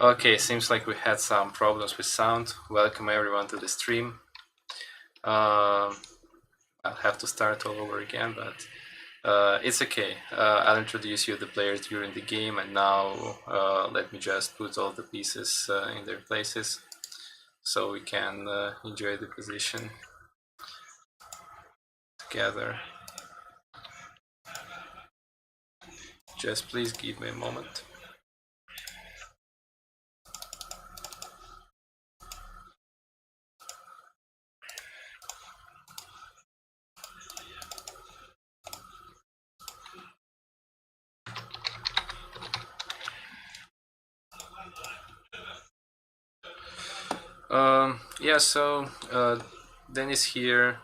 Okay, seems like we had some problems with sound. Welcome everyone to the stream. I'll have to start all over again, but it's okay. I'll introduce you the players during the game, and now let me just put all the pieces in their places so we can enjoy the position together. Just please give me a moment. Yeah, so Denis here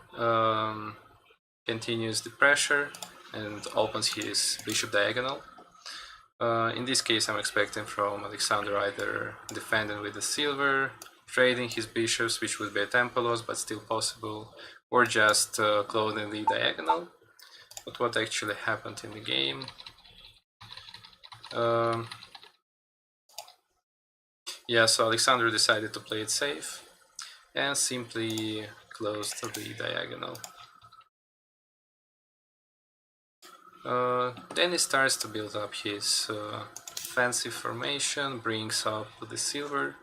continues the pressure and opens his bishop diagonal. In this case, I'm expecting from Alexander either defending with the silver, trading his bishops, which would be a tempo loss, but still possible, or just closing the diagonal. But what actually happened in the game? Yeah, so Alexander decided to play it safe and simply closed the diagonal. Then he starts to build up his fancy formation, brings up the silver.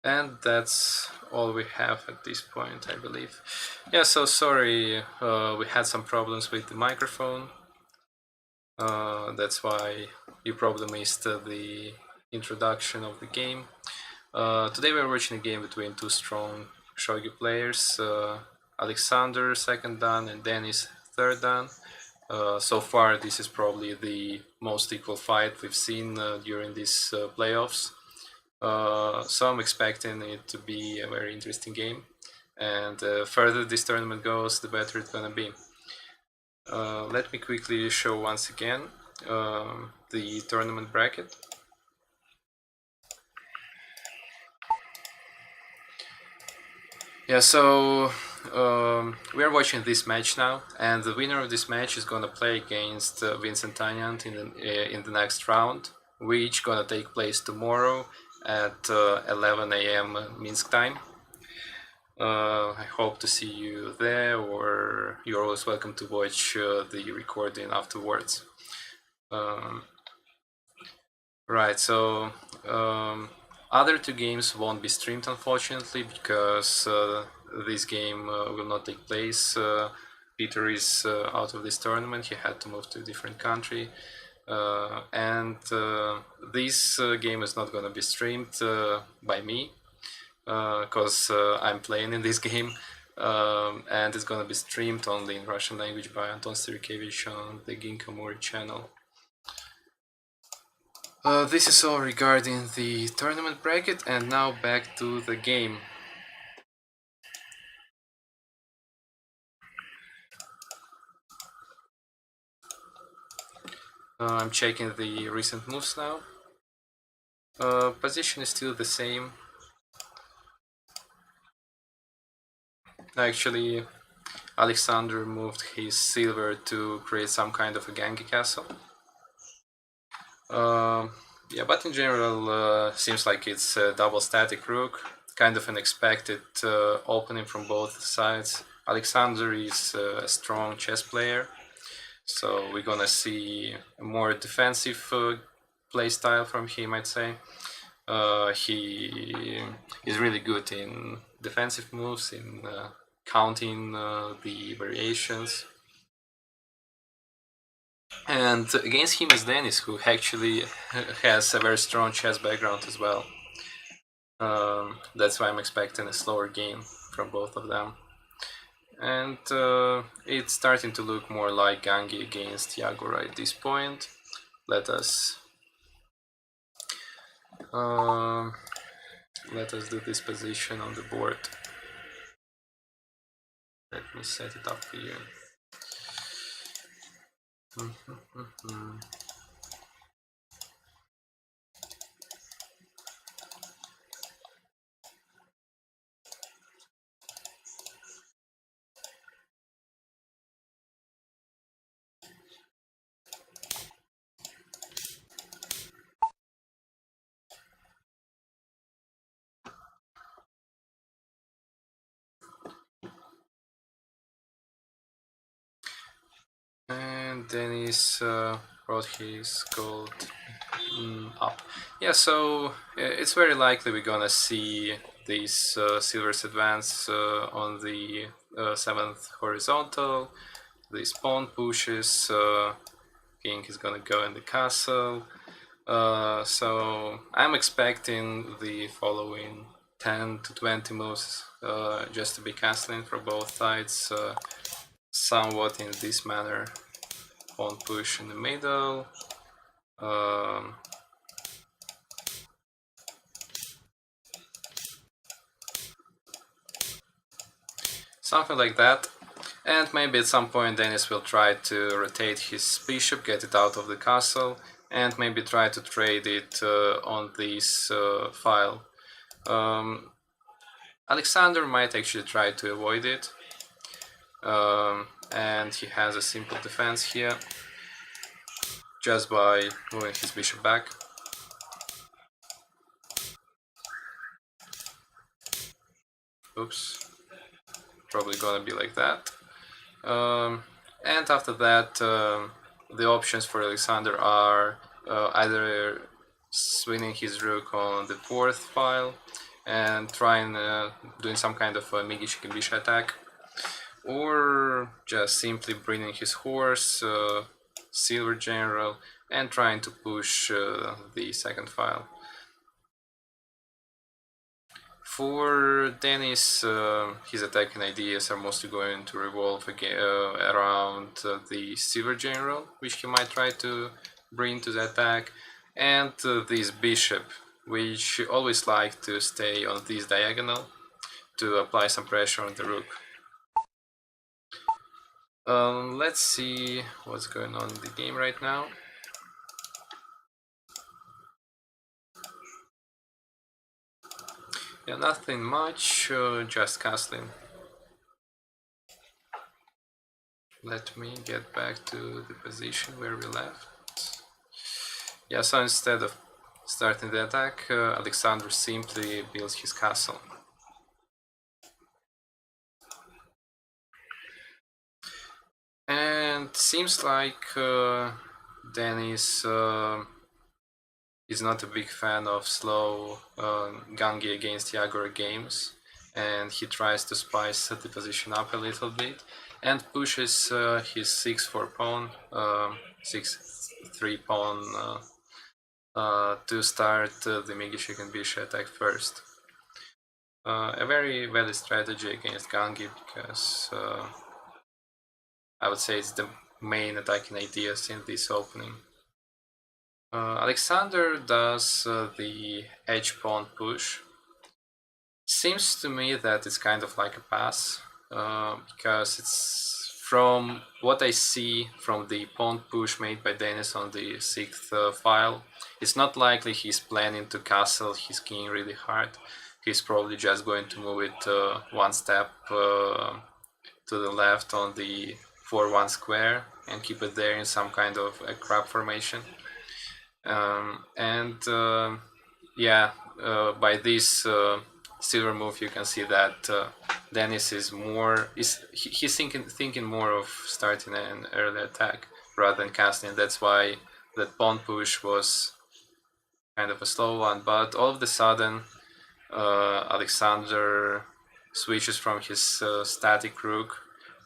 And that's all we have at this point, I believe. Yeah, so sorry, we had some problems with the microphone. That's why you probably missed the introduction of the game. Today we're watching a game between two strong shogi players, Alexander second dan and Denis third dan. So far this is probably the most equal fight we've seen during these playoffs. So I'm expecting it to be a very interesting game, and further this tournament goes, the better it's gonna be. Let me quickly show once again the tournament bracket. Yeah, so we are watching this match now, and the winner of this match is gonna play against Vincent Tanyan in the next round, which gonna take place tomorrow at 11 a.m. Minsk time. I hope to see you there, or you're always welcome to watch the recording afterwards. Right, so other two games won't be streamed, unfortunately, because this game will not take place. Petr is out of this tournament, he had to move to a different country. And this game is not going to be streamed by me, because I'm playing in this game, and it's going to be streamed only in Russian language by Anton Sirikevich on the Ginkamori channel. This is all regarding the tournament bracket, and now back to the game. I'm checking the recent moves now. Position is still the same. Actually, Alexander moved his silver to create some kind of a Gangi castle. Yeah, but in general, seems like it's a double static rook, kind of an expected opening from both sides. Alexander is a strong chess player, so we're gonna see a more defensive play style from him, I'd say. He is really good in defensive moves, in counting the variations. And against him is Denis, who actually has a very strong chess background as well. That's why I'm expecting a slower game from both of them. And it's starting to look more like Gangi against Yagura at this point. Let us do this position on the board. Let me set it up for you. And Denis brought his gold up. Yeah, so it's very likely we're gonna see these silvers advance on the 7th horizontal. These pawn pushes, king is gonna go in the castle. So I'm expecting the following 10 to 20 moves just to be castling for both sides, somewhat in this manner. Pawn push in the middle. Something like that. And maybe at some point Denis will try to rotate his bishop, get it out of the castle, and maybe try to trade it on this file. Alexander might actually try to avoid it. And he has a simple defense here, just by moving his bishop back. Oops. Probably gonna be like that. And after that, the options for Alexander are either swinging his rook on the 4th file and trying doing some kind of a Migi-Shikibisha attack, or just simply bringing his horse, silver general, and trying to push the 2nd file. For Denis, his attacking ideas are mostly going to revolve around the silver general, which he might try to bring to the attack, and this bishop, which always like to stay on this diagonal to apply some pressure on the rook. Let's see what's going on in the game right now. Yeah, nothing much, just castling. Let me get back to the position where we left. Yeah, so instead of starting the attack, Alexander simply builds his castle. And seems like Denis is not a big fan of slow Gangi against Yagura games, and he tries to spice the position up a little bit and pushes his 6-4 pawn, 6-3 pawn to start the Migi-Shikibisha attack first. A very valid strategy against Gangi, because I would say it's the main attacking ideas in this opening. Alexander does the edge pawn push. Seems to me that it's kind of like a pass, because it's, from what I see from the pawn push made by Denis on the 6th file, it's not likely he's planning to castle his king really hard. He's probably just going to move it one step to the left on the 4-1 square and keep it there in some kind of a crab formation. Yeah, by this silver move, you can see that Denis is more he's thinking more of starting an early attack rather than casting. That's why that pawn push was kind of a slow one. But all of a sudden, Alexander switches from his static rook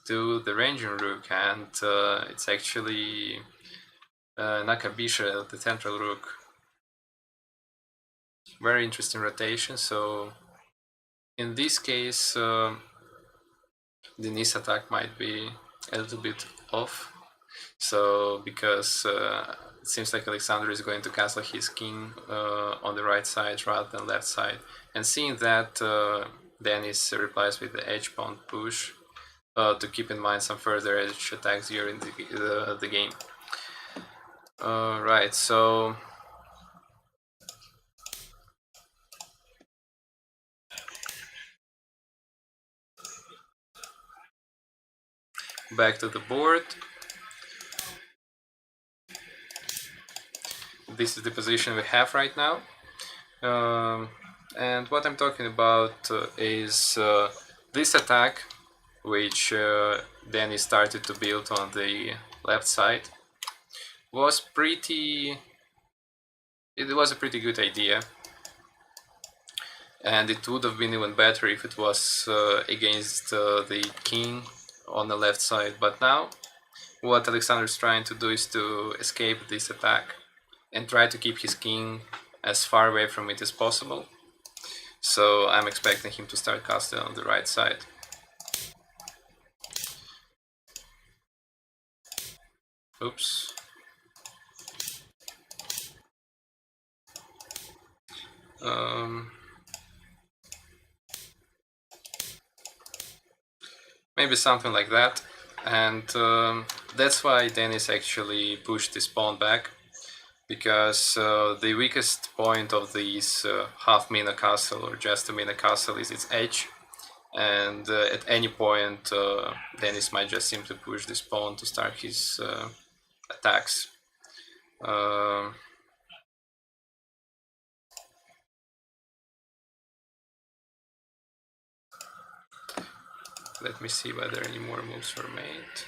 to the ranging rook, and it's actually Nakabisha, the central rook. Very interesting rotation. So in this case, Denis' attack might be a little bit off. So because it seems like Alexander is going to castle his king on the right side rather than left side, and seeing that, Denis replies with the edge pawn push to keep in mind some further edge attacks during the game. Right, so back to the board. This is the position we have right now. And what I'm talking about is this attack, which Denis started to build on the left side was pretty... It was a pretty good idea, and it would have been even better if it was against the king on the left side. But now what Alexander is trying to do is to escape this attack and try to keep his king as far away from it as possible. So I'm expecting him to start casting on the right side. Oops. Maybe something like that. And that's why Denis actually pushed this pawn back, because the weakest point of this half mina castle or just a mina castle is its edge, and at any point Denis might just simply push this pawn to start his attacks. Let me see whether any more moves were made.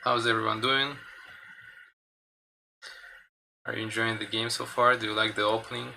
How's everyone doing? Are you enjoying the game so far? Do you like the opening?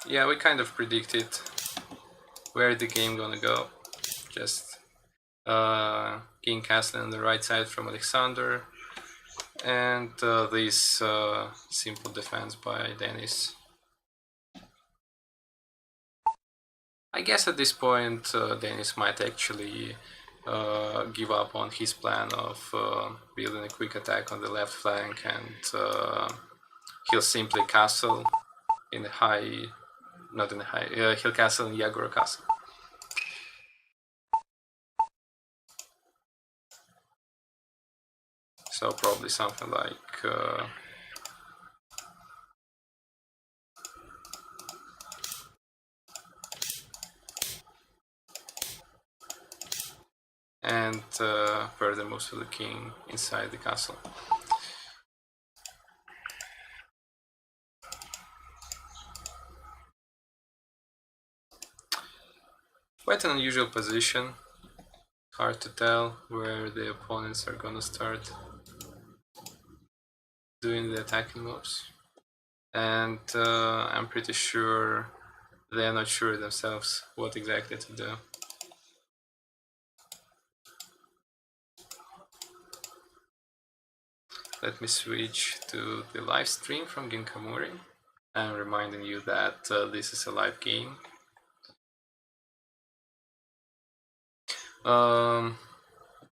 Yeah, we kind of predicted where the game gonna go. Just king castle on the right side from Alexander, and this simple defense by Denis. I guess at this point Denis might actually give up on his plan of building a quick attack on the left flank, and he'll simply castle in the high, not in the high, he'll castle in Yagura castle. So probably something like and further moves for the king inside the castle. Quite an unusual position. Hard to tell where the opponents are gonna start doing the attacking moves. And I'm pretty sure they're not sure themselves what exactly to do. Let me switch to the live stream from Ginkamori. I'm reminding you that this is a live game.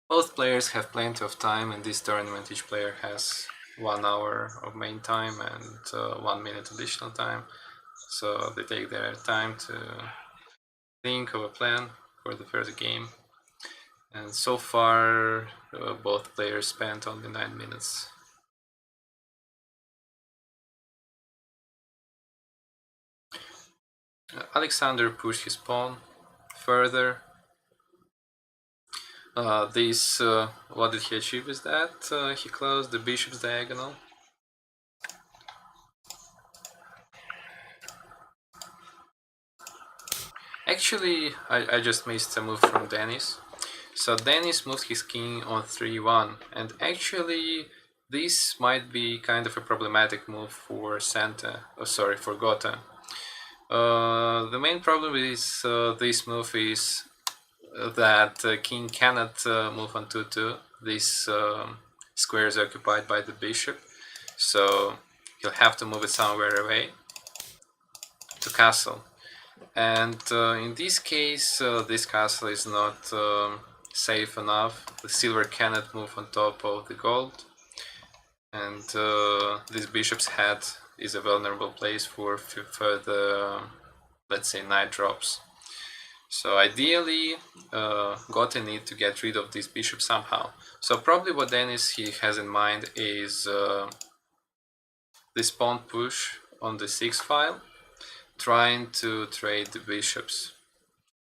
Both players have plenty of time, and this tournament each player has 1 hour of main time and 1 minute additional time. So they take their time to think of a plan for the first game. And so far, both players spent only 9 minutes. Alexander pushed his pawn further. What did he achieve is that he closed the bishop's diagonal. Actually, I just missed a move from Denis. So Denis moved his king on 3-1, and actually this might be kind of a problematic move for for Gotha. The main problem with this move is that king cannot move on 2-2. This square is occupied by the bishop, so he'll have to move it somewhere away to castle. And in this case, this castle is not safe enough. The silver cannot move on top of the gold, and this bishop's head is a vulnerable place for further, let's say, knight drops. So ideally, Gote need to get rid of this bishop somehow. So probably what Denis he has in mind is this pawn push on the 6 file, trying to trade the bishops,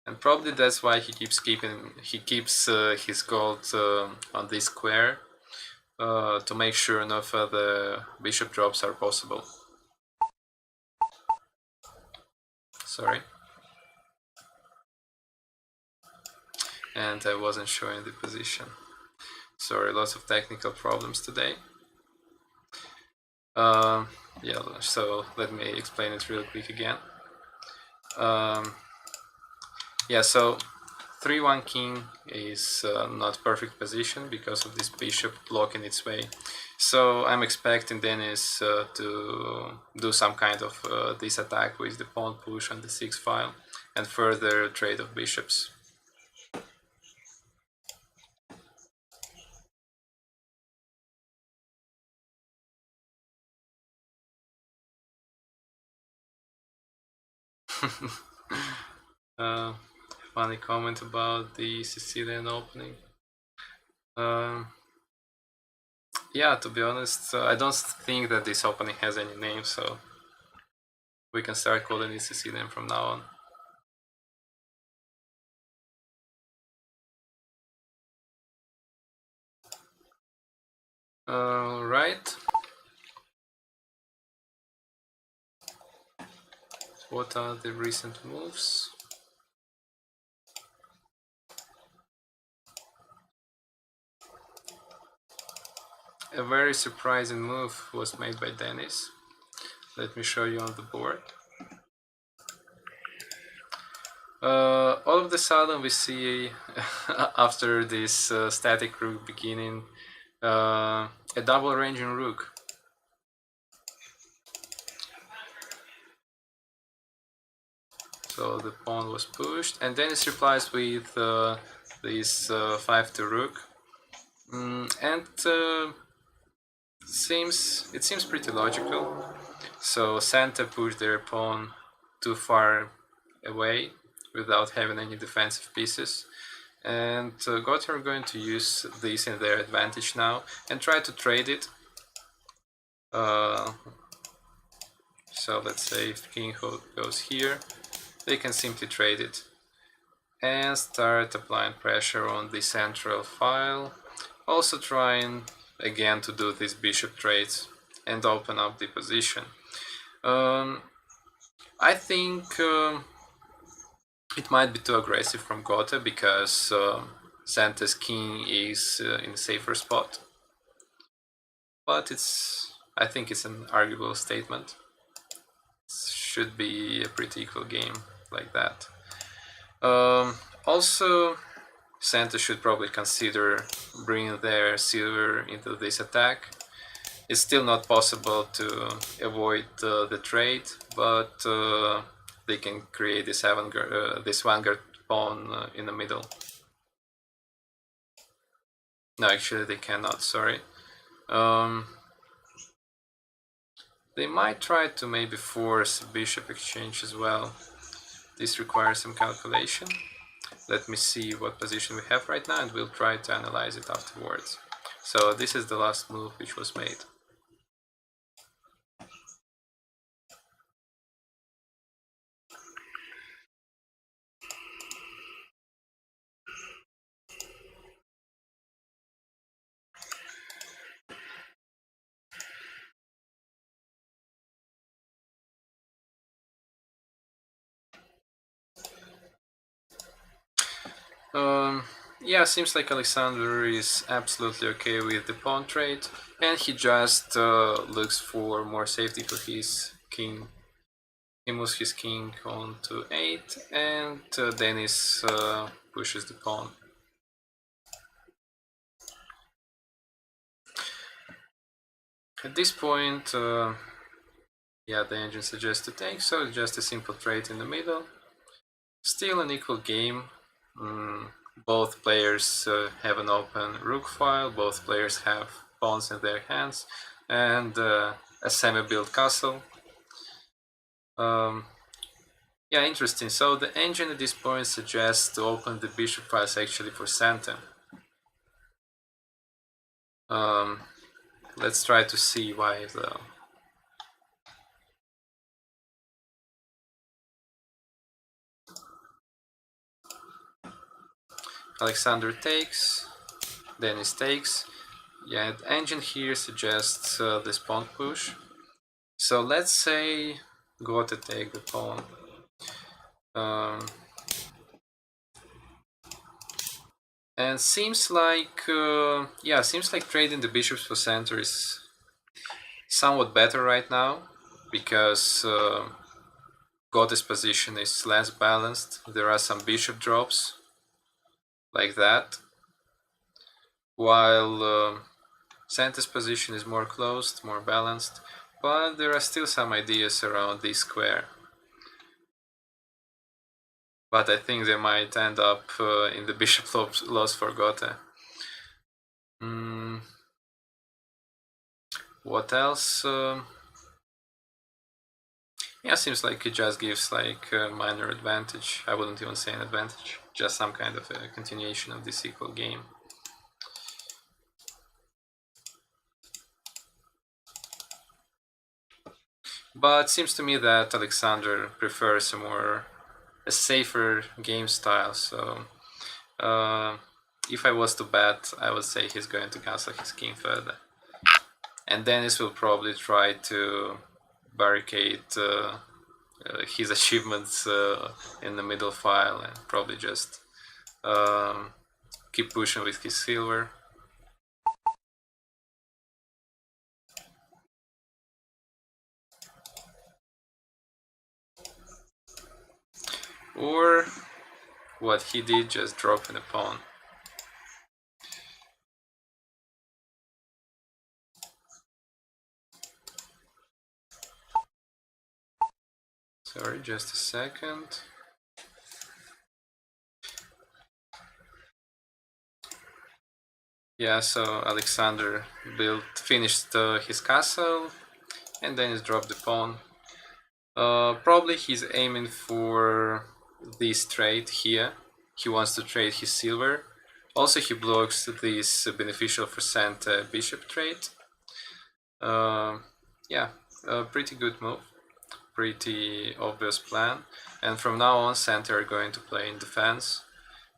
and probably that's why he keeps his gold on this square, to make sure no further bishop drops are possible. Sorry. And I wasn't showing the position. Sorry, lots of technical problems today. Yeah, so let me explain it real quick again. Yeah, so 3-1 king is not perfect position because of this bishop blocking its way. So I'm expecting Denis to do some kind of this attack with the pawn push on the 6 file and further trade of bishops. Funny comment about the Sicilian opening. Yeah, to be honest, I don't think that this opening has any name, so we can start calling it Sicilian from now on. Right. What are the recent moves? A very surprising move was made by Denis. Let me show you on the board. All of the sudden we see after this static rook beginning a double ranging rook. So the pawn was pushed, and Denis replies with this 5 to rook, and it seems pretty logical. So Santa pushed their pawn too far away without having any defensive pieces, and Gote are going to use this in their advantage now and try to trade it. So let's say if king goes here, they can simply trade it and start applying pressure on the central file, also trying again to do these bishop trades and open up the position. I think it might be too aggressive from Gote because Santa's king is in a safer spot, but I think it's an arguable statement. It should be a pretty equal game like that. Also, Santa should probably consider bringing their silver into this attack. It's still not possible to avoid the trade, but they can create this vanguard pawn in the middle. No, actually they cannot, sorry. They might try to maybe force bishop exchange as well. This requires some calculation. Let me see what position we have right now and we'll try to analyze it afterwards. So this is the last move which was made. Yeah, seems like Alexander is absolutely okay with the pawn trade, and he just looks for more safety for his king. He moves his king on to 8, and Denis pushes the pawn. At this point, yeah, the engine suggests to take, so it's just a simple trade in the middle. Still an equal game. Both players have an open rook file, both players have pawns in their hands, and a semi-built castle. Yeah, interesting. So the engine at this point suggests to open the bishop files actually for center. Let's try to see why though. Alexander takes, Denis takes. Yeah, the engine here suggests this pawn push. So let's say go to take the pawn. And seems like seems like trading the bishops for center is somewhat better right now because Gote's position is less balanced. There are some bishop drops like that, while center's position is more closed, more balanced, but there are still some ideas around this square. But I think they might end up in the bishop loss for Gote. What else? Yeah, seems like it just gives like a minor advantage. I wouldn't even say an advantage, just some kind of a continuation of this equal game. But it seems to me that Alexander prefers a safer game style. So if I was to bet, I would say he's going to castle his king further, and Denis will probably try to barricade his achievements in the middle file and probably just keep pushing with his silver. Or what he did, just dropping a pawn. Sorry, just a second. Yeah, so Alexander finished his castle, and then he dropped the pawn. Probably he's aiming for this trade here. He wants to trade his silver. Also, he blocks this beneficial for center bishop trade. Yeah, a pretty good move. Pretty obvious plan. And from now on, center are going to play in defense.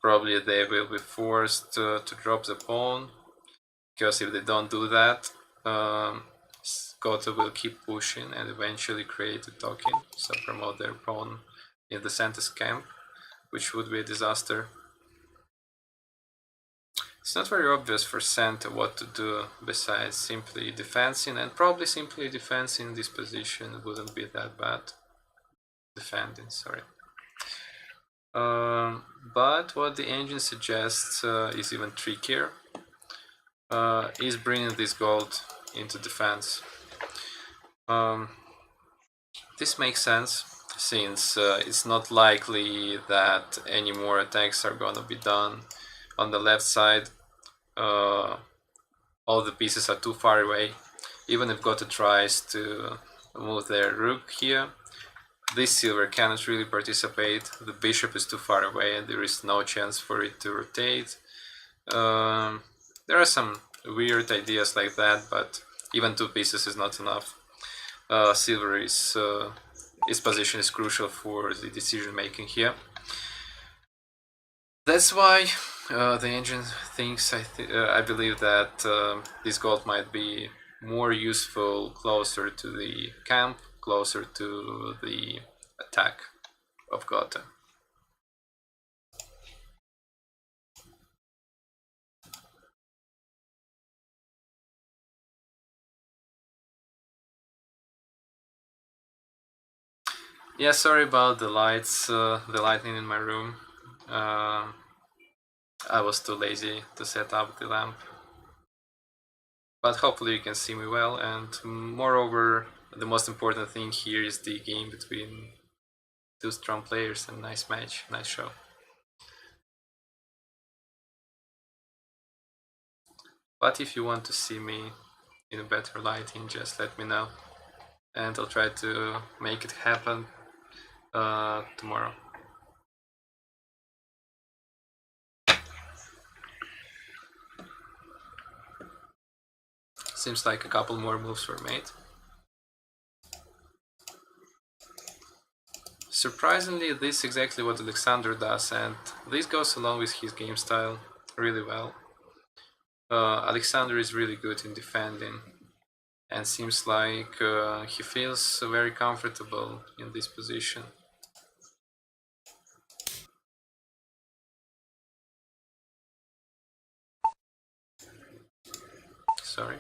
Probably they will be forced to drop the pawn, because if they don't do that, Goto will keep pushing and eventually create a token, so promote their pawn in the center's camp, which would be a disaster. It's not very obvious for center what to do besides simply defending, and probably simply defending this position wouldn't be that bad. Defending, sorry. But what the engine suggests is even trickier. Is bringing this gold into defense. This makes sense, since it's not likely that any more attacks are gonna be done on the left side. All the pieces are too far away. Even if Goto tries to move their rook here, this silver cannot really participate. The bishop is too far away and there is no chance for it to rotate. There are some weird ideas like that, but even two pieces is not enough. Silver is its position is crucial for the decision making here. That's why the engine thinks I believe that this gold might be more useful closer to the camp, closer to the attack of Gote. Yeah, sorry about the lights, the lightning in my room. I was too lazy to set up the lamp. But hopefully you can see me well, and moreover, the most important thing here is the game between two strong players, and nice match, nice show. But if you want to see me in a better lighting, just let me know, and I'll try to make it happen tomorrow. Seems like a couple more moves were made. Surprisingly, this is exactly what Alexander does, and this goes along with his game style really well. Alexander is really good in defending, and seems like he feels very comfortable in this position. Sorry.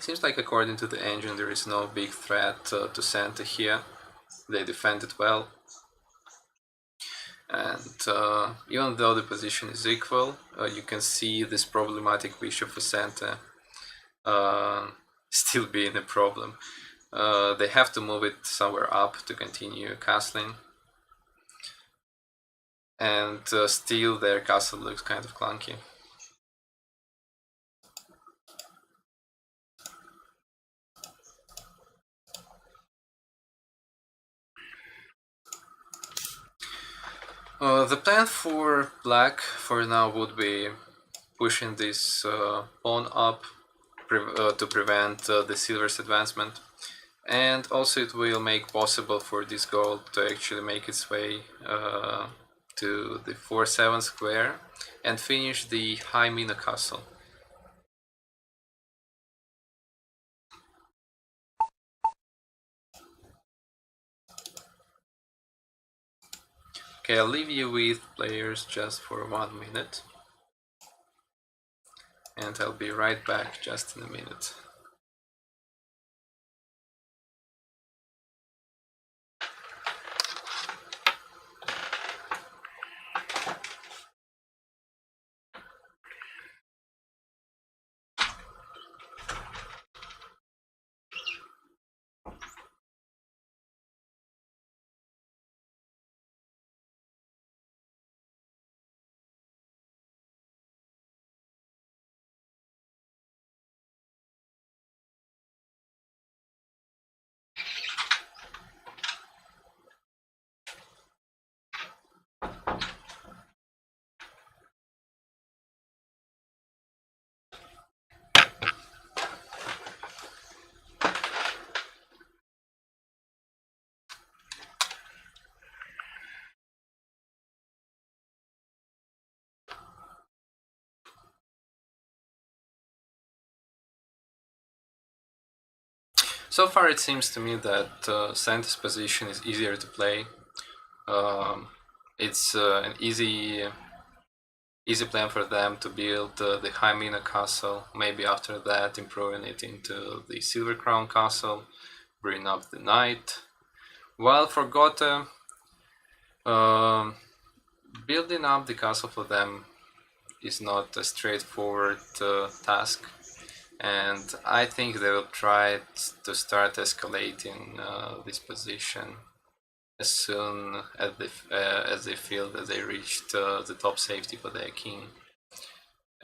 Seems like according to the engine there is no big threat to center here. They defended well, and even though the position is equal, you can see this problematic bishop for center still being a problem. They have to move it somewhere up to continue castling, and still their castle looks kind of clunky. The plan for black for now would be pushing this pawn up to prevent the silver's advancement, and also it will make possible for this gold to actually make its way to the 4-7 square and finish the high mina castle. Okay, I'll leave you with players just for 1 minute, and I'll be right back just in a minute. So far it seems to me that center's position is easier to play. It's an easy plan for them to build the high mina castle, maybe after that improving it into the silver crown castle, bring up the knight. While for Gotha, building up the castle for them is not a straightforward task, and I think they will try to start escalating this position as soon as they feel that they reached the top safety for their king.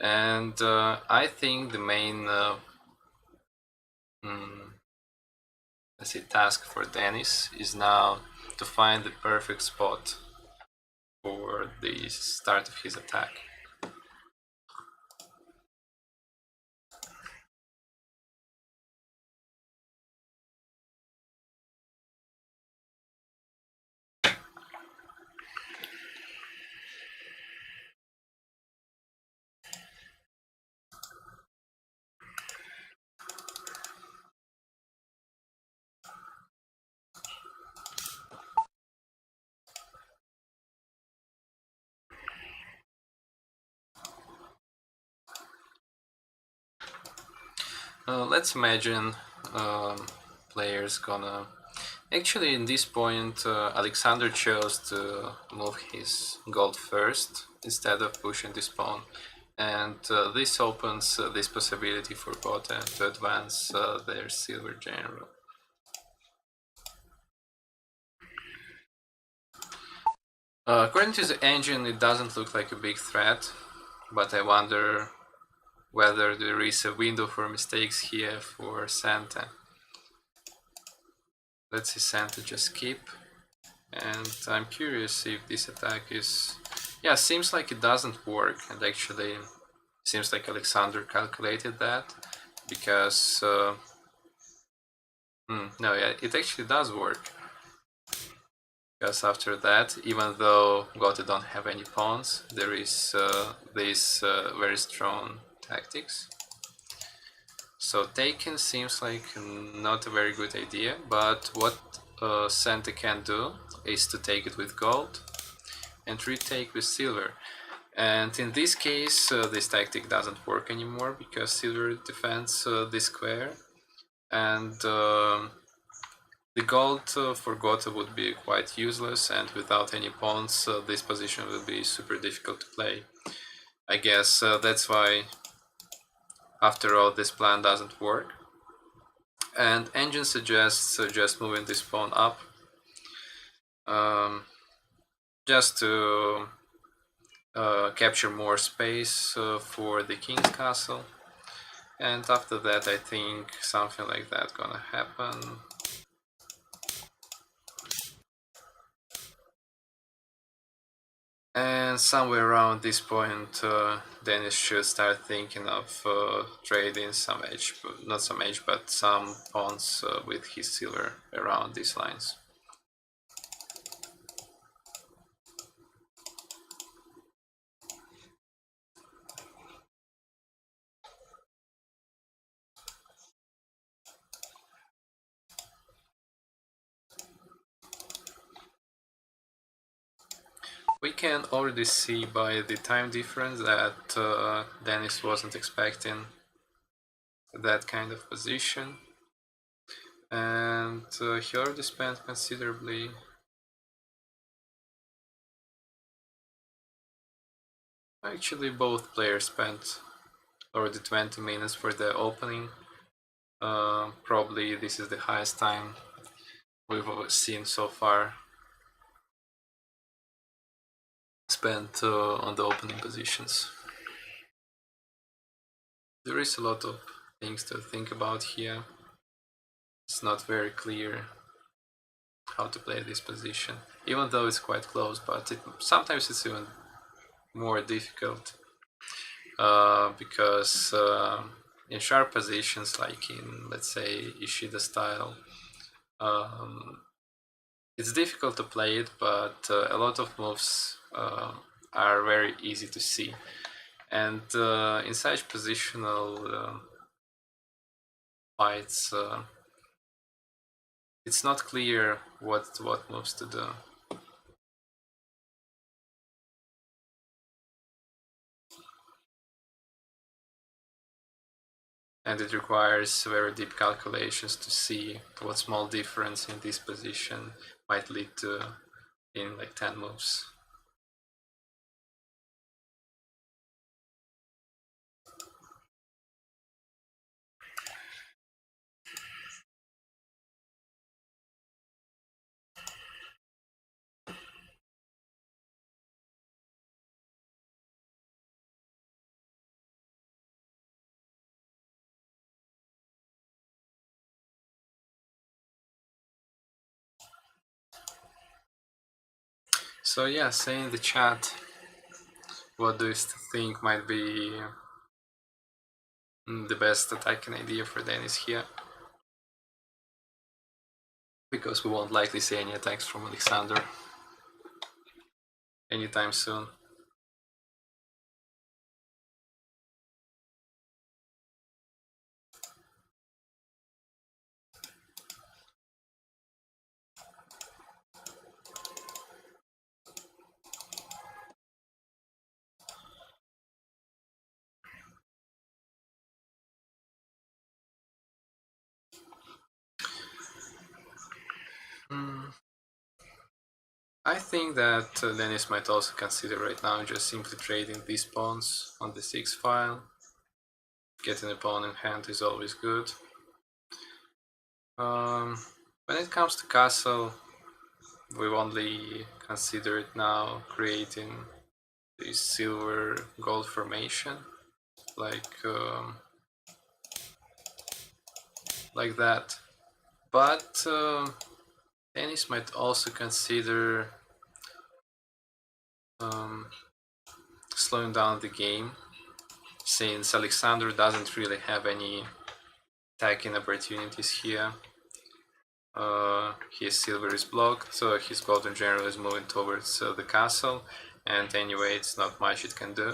And I think the main let's say task for Denis is now to find the perfect spot for the start of his attack. Let's imagine players gonna Actually, in this point, Alexander chose to move his gold first instead of pushing this pawn, and this opens this possibility for Gote to advance their silver general. According to the engine, it doesn't look like a big threat, but I wonder whether there is a window for mistakes here for Santa. Let's see Santa just keep. And I'm curious if this attack is... Yeah, seems like it doesn't work, and actually seems like Alexander calculated that, because... no, yeah, it actually does work. Because after that, even though Gote don't have any pawns, there is this very strong tactics. So taking seems like not a very good idea, but what Santa can do is to take it with gold and retake with silver. And in this case, this tactic doesn't work anymore because silver defends this square, and the gold for Gote would be quite useless, and without any pawns, this position will be super difficult to play. I guess that's why, after all, this plan doesn't work. And engine suggests just moving this pawn up, just to capture more space for the king's castle. And after that, I think something like that gonna happen. And somewhere around this point, Denis should start thinking of trading some edge, not some edge, but some pawns with his silver around these lines. We can already see by the time difference that Denis wasn't expecting that kind of position, and he already spent considerably. Actually, both players spent already 20 minutes for the opening. Probably this is the highest time we've seen so far spent on the opening positions. There is a lot of things to think about here. It's not very clear how to play this position, even though it's quite close, but sometimes it's even more difficult because in sharp positions, like in, let's say, Ishida style, it's difficult to play it, but a lot of moves are very easy to see. And in such positional fights, it's not clear what moves to do. And it requires very deep calculations to see what small difference in this position might lead to in like 10 moves. So yeah, say in the chat, what do you think might be the best attacking idea for Denis here? Because we won't likely see any attacks from Alexander anytime soon. Mm, I think that Denis might also consider right now just simply trading these pawns on the 6 file. Getting a pawn in hand is always good. When it comes to castle, we've only considered now creating this silver gold formation, like that. But Denis might also consider um, slowing down the game, since Alexander doesn't really have any attacking opportunities here. His silver is blocked, so his golden general is moving towards the castle, and anyway, it's not much it can do.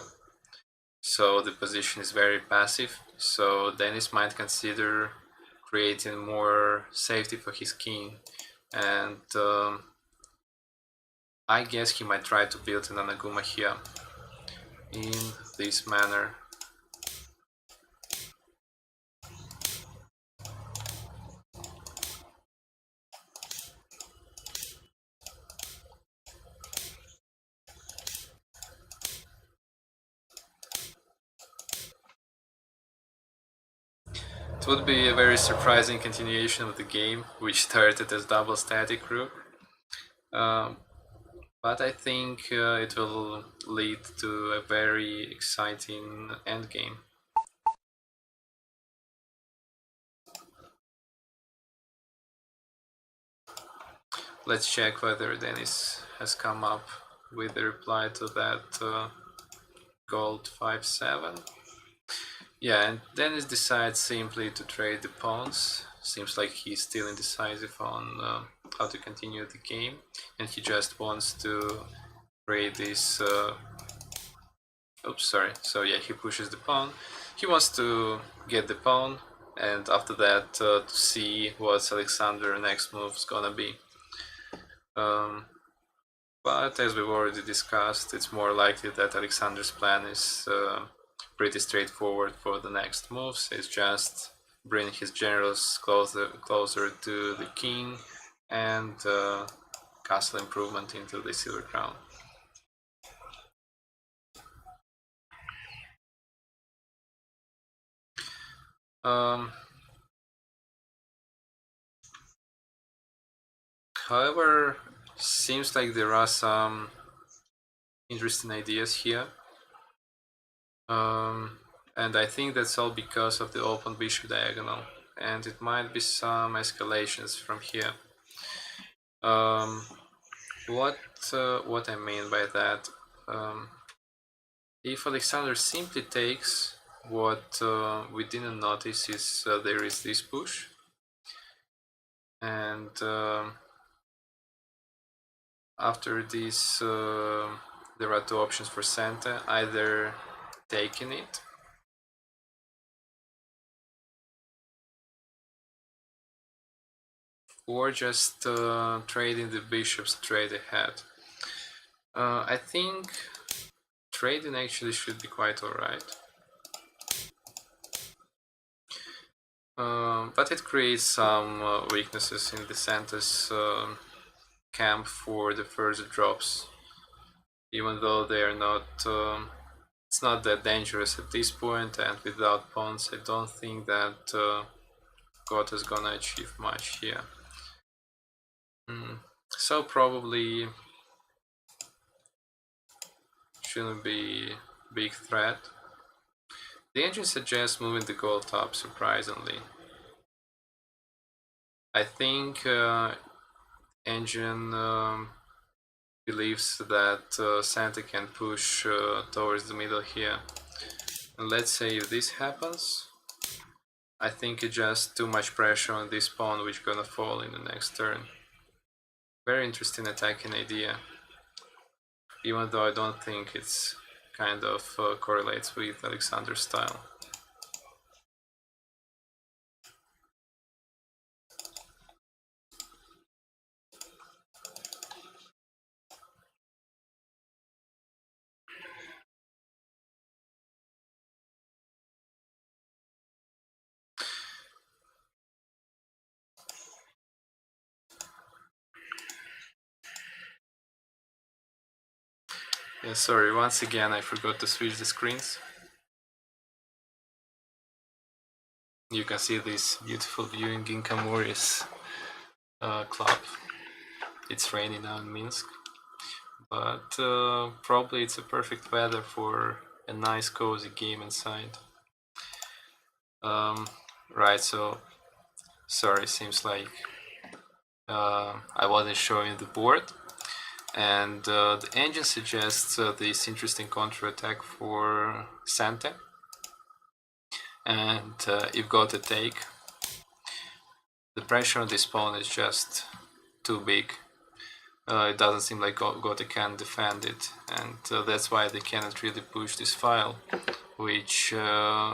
So the position is very passive, so Denis might consider creating more safety for his king, and I guess he might try to build an Anaguma here in this manner. It would be a very surprising continuation of the game, which started as double static rook. Um, but I think it will lead to a very exciting endgame. Let's check whether Denis has come up with a reply to that gold 5-7. Yeah, and Dennis decides simply to trade the pawns. Seems like he's still indecisive on how to continue the game, and he just wants to trade this. Oops, sorry. So yeah, he pushes the pawn. He wants to get the pawn, and after that to see what Alexander's next move is gonna be. Um, but as we've already discussed, it's more likely that Alexander's plan is pretty straightforward for the next moves. It's just bring his generals closer to the king and castle improvement into the Silver Crown. Um, However, seems like there are some interesting ideas here. And I think that's all because of the open bishop diagonal, and it might be some escalations from here. Um, what I mean by that, if Alexander simply takes, what we didn't notice is there is this push, and after this there are two options for Santa: either taking it or just trading the bishop straight ahead. I think trading actually should be quite alright. But it creates some weaknesses in the Santa's camp for the further drops, even though they are not. It's not that dangerous at this point, and without pawns, I don't think that God is gonna achieve much here. So probably shouldn't be big threat. The engine suggests moving the gold up, surprisingly. I think engine believes that Santa can push towards the middle here. And let's say if this happens, I think it's just too much pressure on this pawn which gonna fall in the next turn. Very interesting attacking idea, even though I don't think it's kind of correlates with Alexander's style. Yeah, sorry, once again I forgot to switch the screens. You can see this beautiful view in Ginkamori's club. It's rainy now in Minsk, but probably it's a perfect weather for a nice cozy game inside. Right, so sorry, seems like I wasn't showing the board, and the engine suggests this interesting counter-attack for Santa, and you've got to take. The pressure on this pawn is just too big. It doesn't seem like Gotha can defend it, and that's why they cannot really push this file, which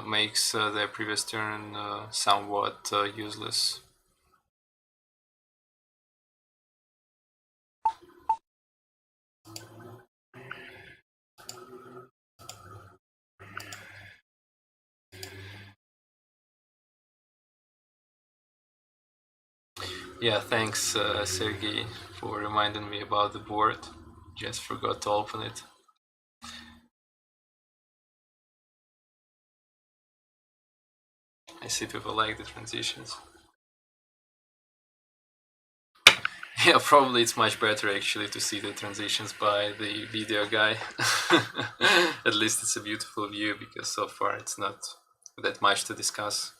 makes their previous turn somewhat useless. Yeah, thanks Sergey for reminding me about the board. Just forgot to open it. I see people like the transitions. Yeah, probably it's much better actually to see the transitions by the video guy. At least it's a beautiful view, because so far it's not that much to discuss.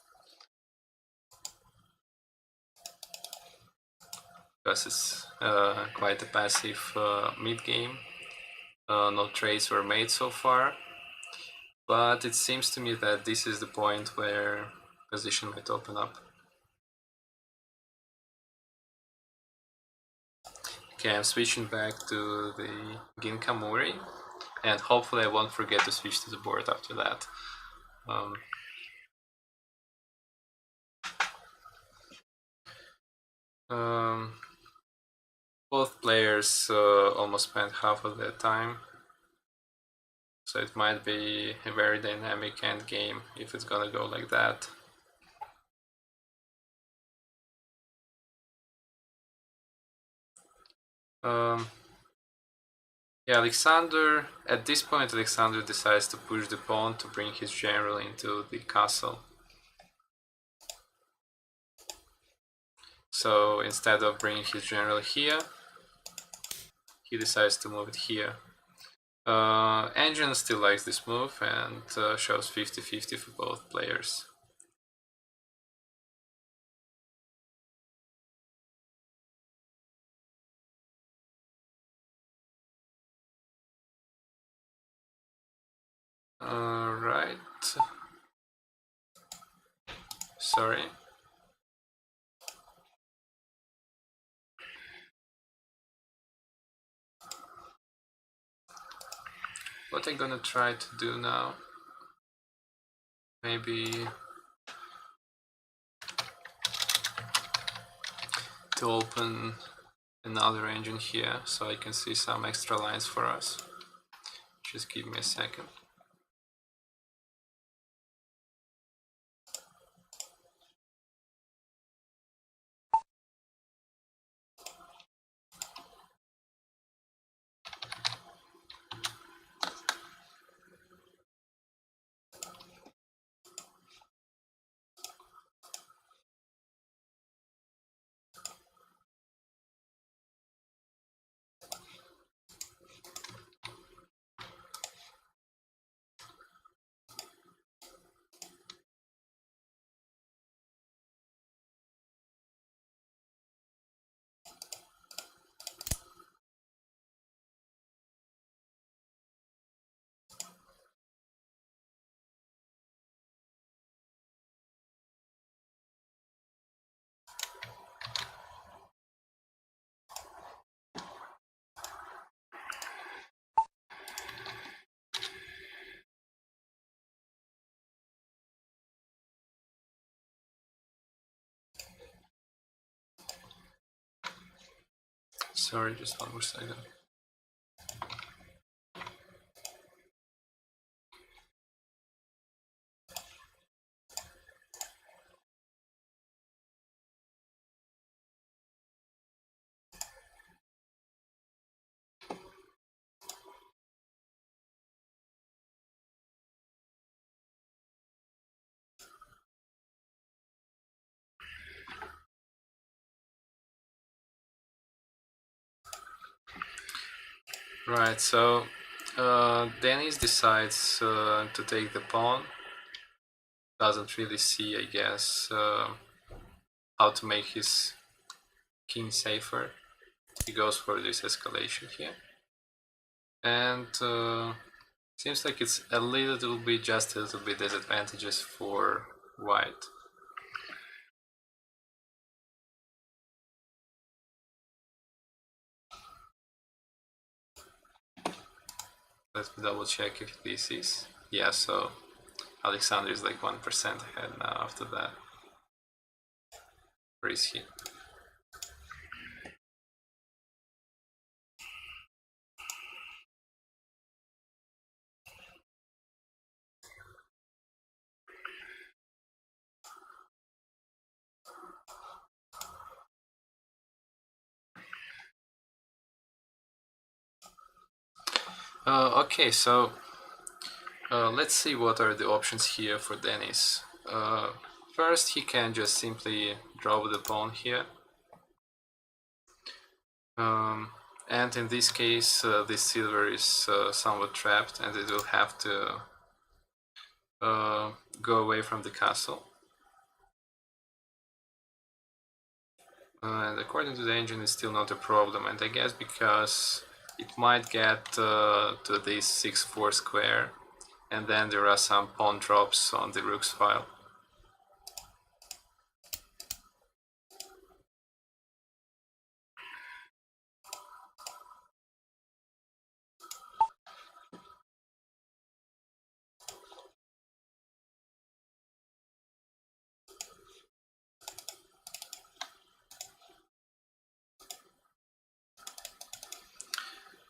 Because it's quite a passive mid game. No trades were made so far, but it seems to me that this is the point where position might open up. Okay, I'm switching back to the Ginkamori, and hopefully I won't forget to switch to the board after that. Both players almost spent half of their time, so it might be a very dynamic end game if it's gonna go like that. Yeah, Alexander, at this point Alexander decides to push the pawn to bring his general into the castle. So instead of bringing his general here, he decides to move it here. Engine still likes this move and shows 50-50 for both players. Right. Sorry. What I'm gonna try to do now, maybe to open another engine here so I can see some extra lines for us. Just give me a second. Sorry, just one more second. Right, so Denis decides to take the pawn. Doesn't really see, I guess, how to make his king safer. He goes for this escalation here. And seems like it's a little bit, just a little bit disadvantageous for white. Let me double check if this is. Yeah, so Alexander is like 1% ahead now after that. Where is he? Okay, so let's see what are the options here for Denis. First, he can just simply drop the pawn here. And in this case, this silver is somewhat trapped and it will have to go away from the castle. And according to the engine, it's still not a problem. And I guess because it might get to this 6-4 square, and then there are some pawn drops on the rook's file.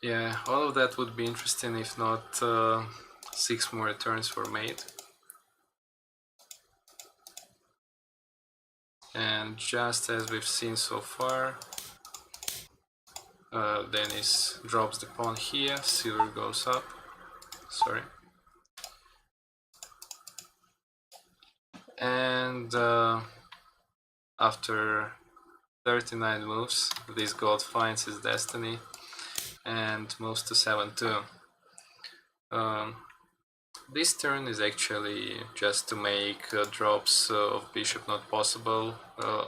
Yeah, all of that would be interesting if not 6 more turns were made. And just as we've seen so far, Denis drops the pawn here, silver goes up, sorry. And after 39 moves, this god finds his destiny and moves to 7-2. This turn is actually just to make drops of bishop not possible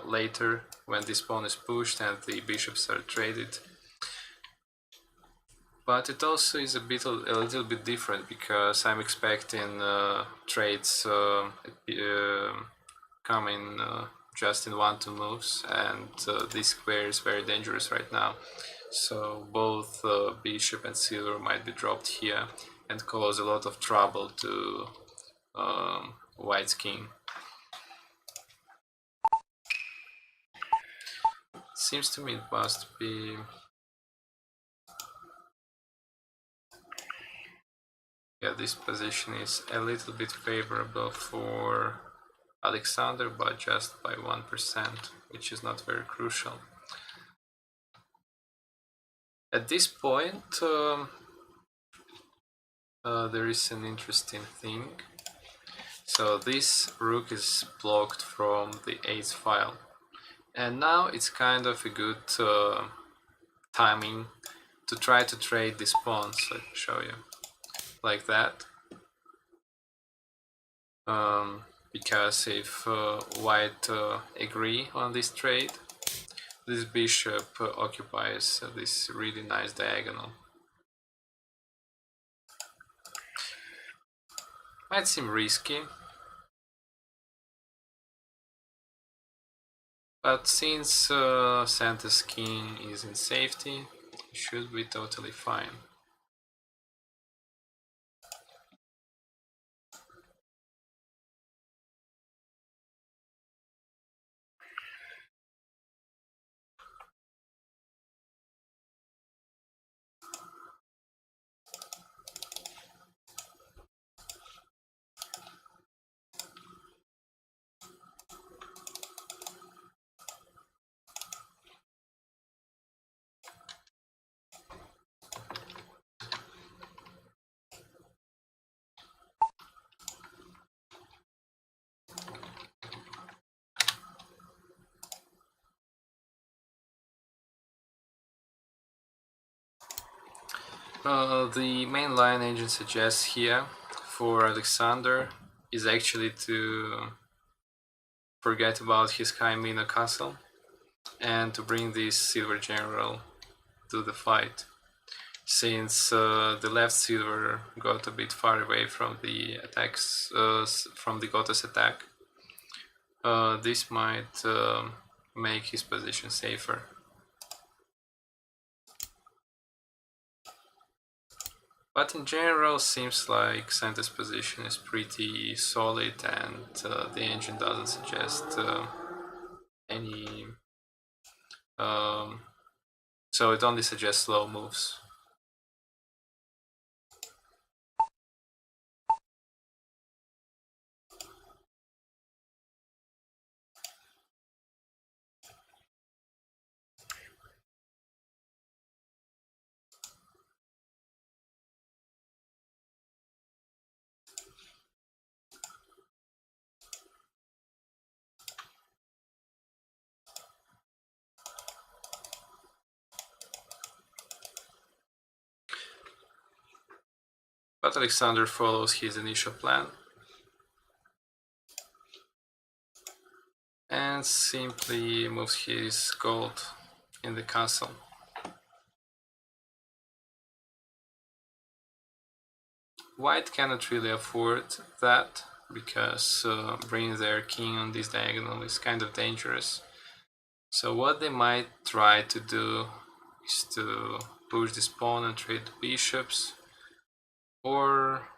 later when this pawn is pushed and the bishops are traded. But it also is a little bit different because I'm expecting trades coming just in 1-2 moves, and this square is very dangerous right now. So both bishop and silver might be dropped here and cause a lot of trouble to white's king. Seems to me it must be... Yeah, this position is a little bit favorable for Alexander, but just by 1%, which is not very crucial. At this point, there is an interesting thing. So this rook is blocked from the 8th file. And now it's kind of a good timing to try to trade these pawns. Let me show you. Like that. Because if white agree on this trade, this bishop occupies this really nice diagonal. Might seem risky, but since Santa's king is in safety, it should be totally fine. The main line engine suggests here for Alexander is actually to forget about his high Mina castle and to bring this silver general to the fight. Since the left silver got a bit far away from the attacks, from the Gota's attack, this might make his position safer. But in general, seems like Santa's position is pretty solid, and the engine doesn't suggest any. Um, so it only suggests slow moves. But Alexander follows his initial plan and simply moves his gold in the castle. White cannot really afford that because bringing their king on this diagonal is kind of dangerous. So what they might try to do is to push this pawn and trade the bishops, or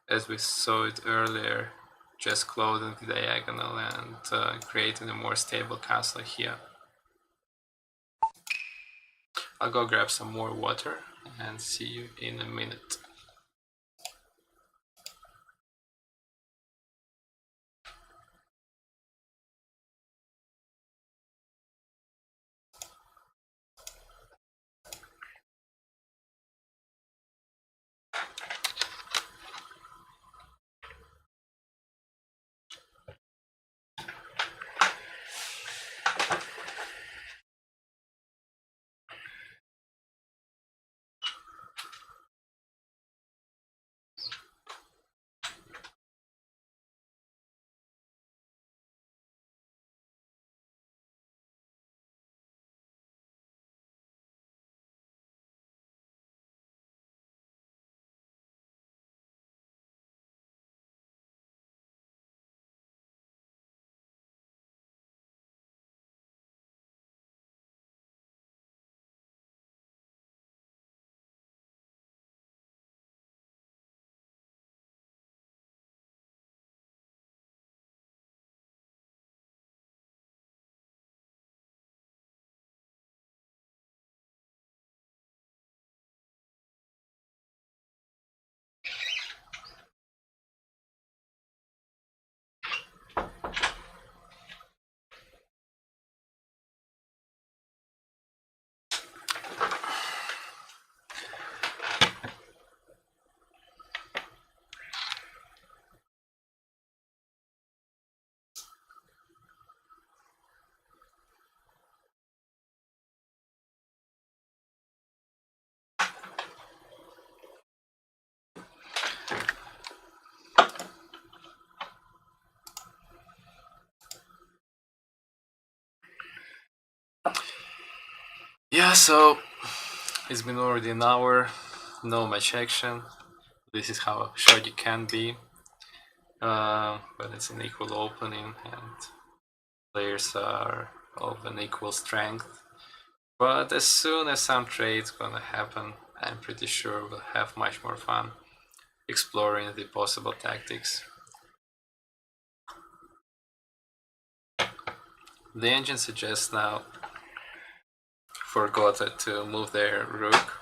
as we saw it earlier, just closing the diagonal and creating a more stable castle here. I'll go grab some more water and see you in a minute. Yeah, so it's been already an hour, no much action. This is how shogi can be, but it's an equal opening and players are of an equal strength. But as soon as some trade's gonna happen, I'm pretty sure we'll have much more fun exploring the possible tactics. The engine suggests now for Gotha to move their rook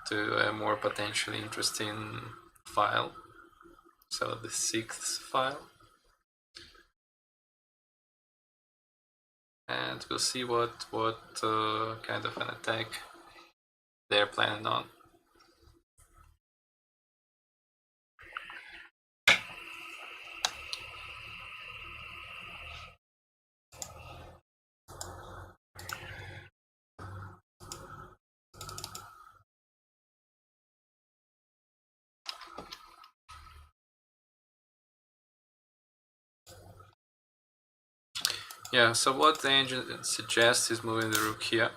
to a more potentially interesting file, so the 6th file, and we'll see what kind of an attack they're planning on. Yeah, so what the engine suggests is moving the rook here.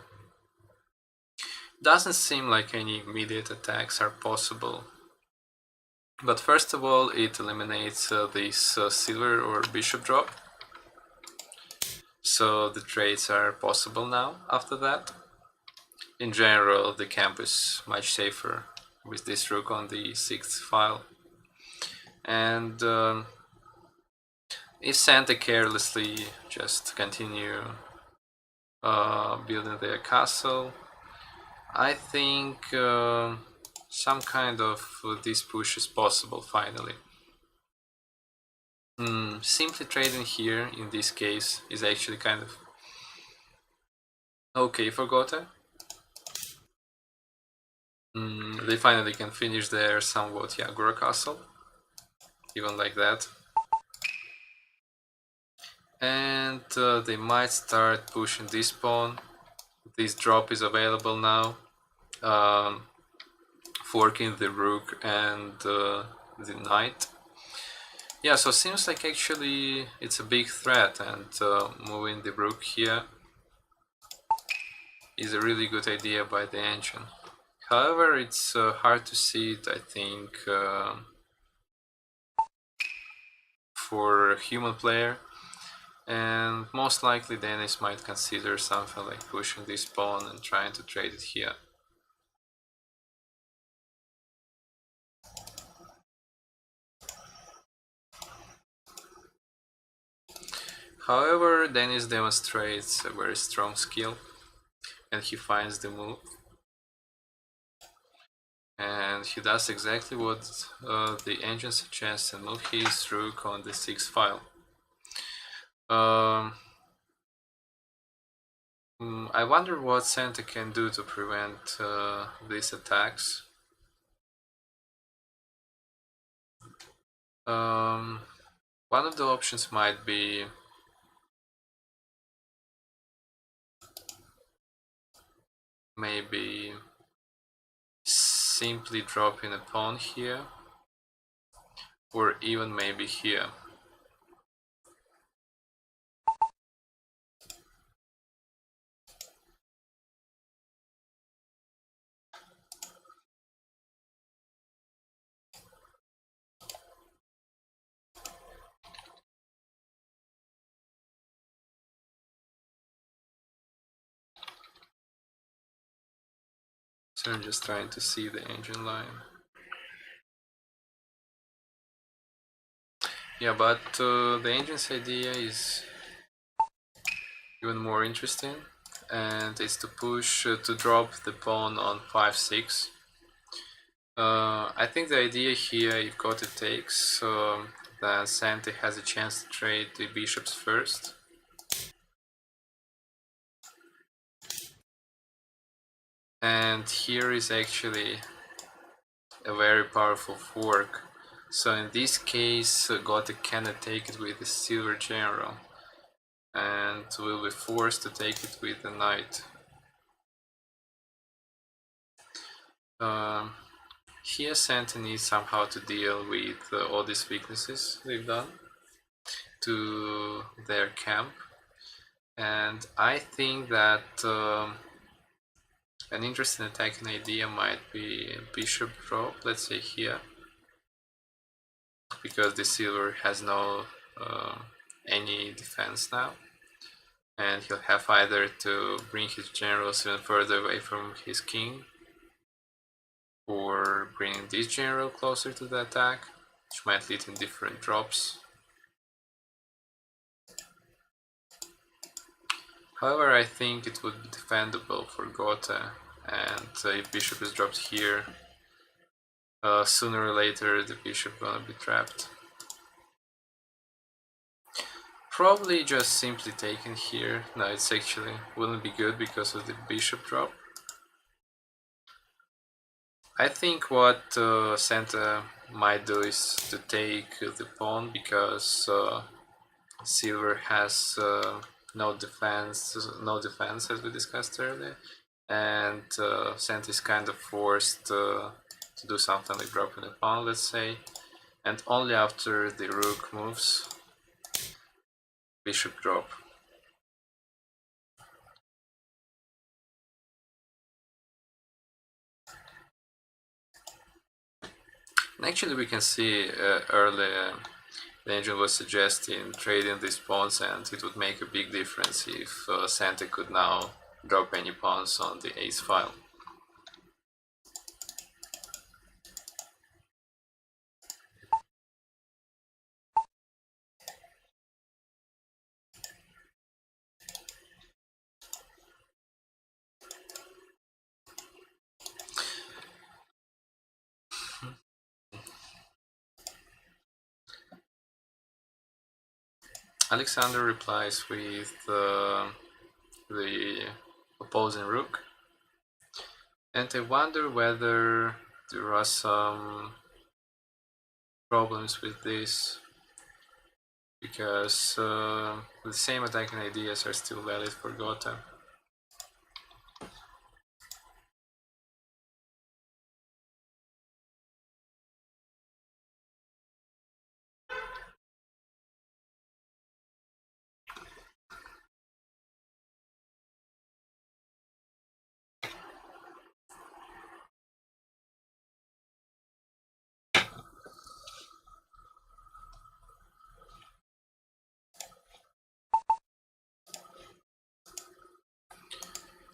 Doesn't seem like any immediate attacks are possible. But first of all, it eliminates this silver or bishop drop. So the trades are possible now after that. In general, the camp is much safer with this rook on the 6th file. And if Santa carelessly just continue building their castle, I think some kind of this push is possible finally. Simply trading here in this case is actually kind of okay for Gotha. They finally can finish their somewhat Yagura castle, even like that. And they might start pushing this pawn. This drop is available now, forking the rook and the knight. Yeah, so seems like actually it's a big threat, and moving the rook here is a really good idea by the engine. However, it's hard to see it, I think, for a human player, and most likely Denis might consider something like pushing this pawn and trying to trade it here. However, Denis demonstrates a very strong skill, and he finds the move. And he does exactly what the engine suggests and move his rook on the 6th file. I wonder what Santa can do to prevent these attacks. One of the options might be maybe simply dropping a pawn here, or even maybe here. So I'm just trying to see the engine line. Yeah, but the engine's idea is even more interesting, and it's to push to drop the pawn on 5-6. I think the idea here, if Gotha takes, then Santa has a chance to trade the bishops first. And here is actually a very powerful fork. So in this case, Gotha cannot take it with the silver general, and will be forced to take it with the knight. Here Santa needs somehow to deal with all these weaknesses they've done to their camp, and I think that an interesting attacking idea might be bishop drop, let's say here, because the silver has no any defense now, and he'll have either to bring his generals even further away from his king, or bring this general closer to the attack, which might lead in different drops. However, I think it would be defendable for Gotha, and if bishop is dropped here, sooner or later the bishop gonna be trapped. Probably just simply taken here. No, it's actually wouldn't be good because of the bishop drop. I think what Santa might do is to take the pawn, because silver has no defense as we discussed earlier, and Santa is kind of forced to do something like dropping a pawn, let's say, and only after the rook moves, bishop drop. Actually, we can see earlier the engine was suggesting trading these pawns, and it would make a big difference if Santa could now drop any pawns on the ace file. Alexander replies with the opposing rook, and I wonder whether there are some problems with this, because the same attacking ideas are still valid for Gotha.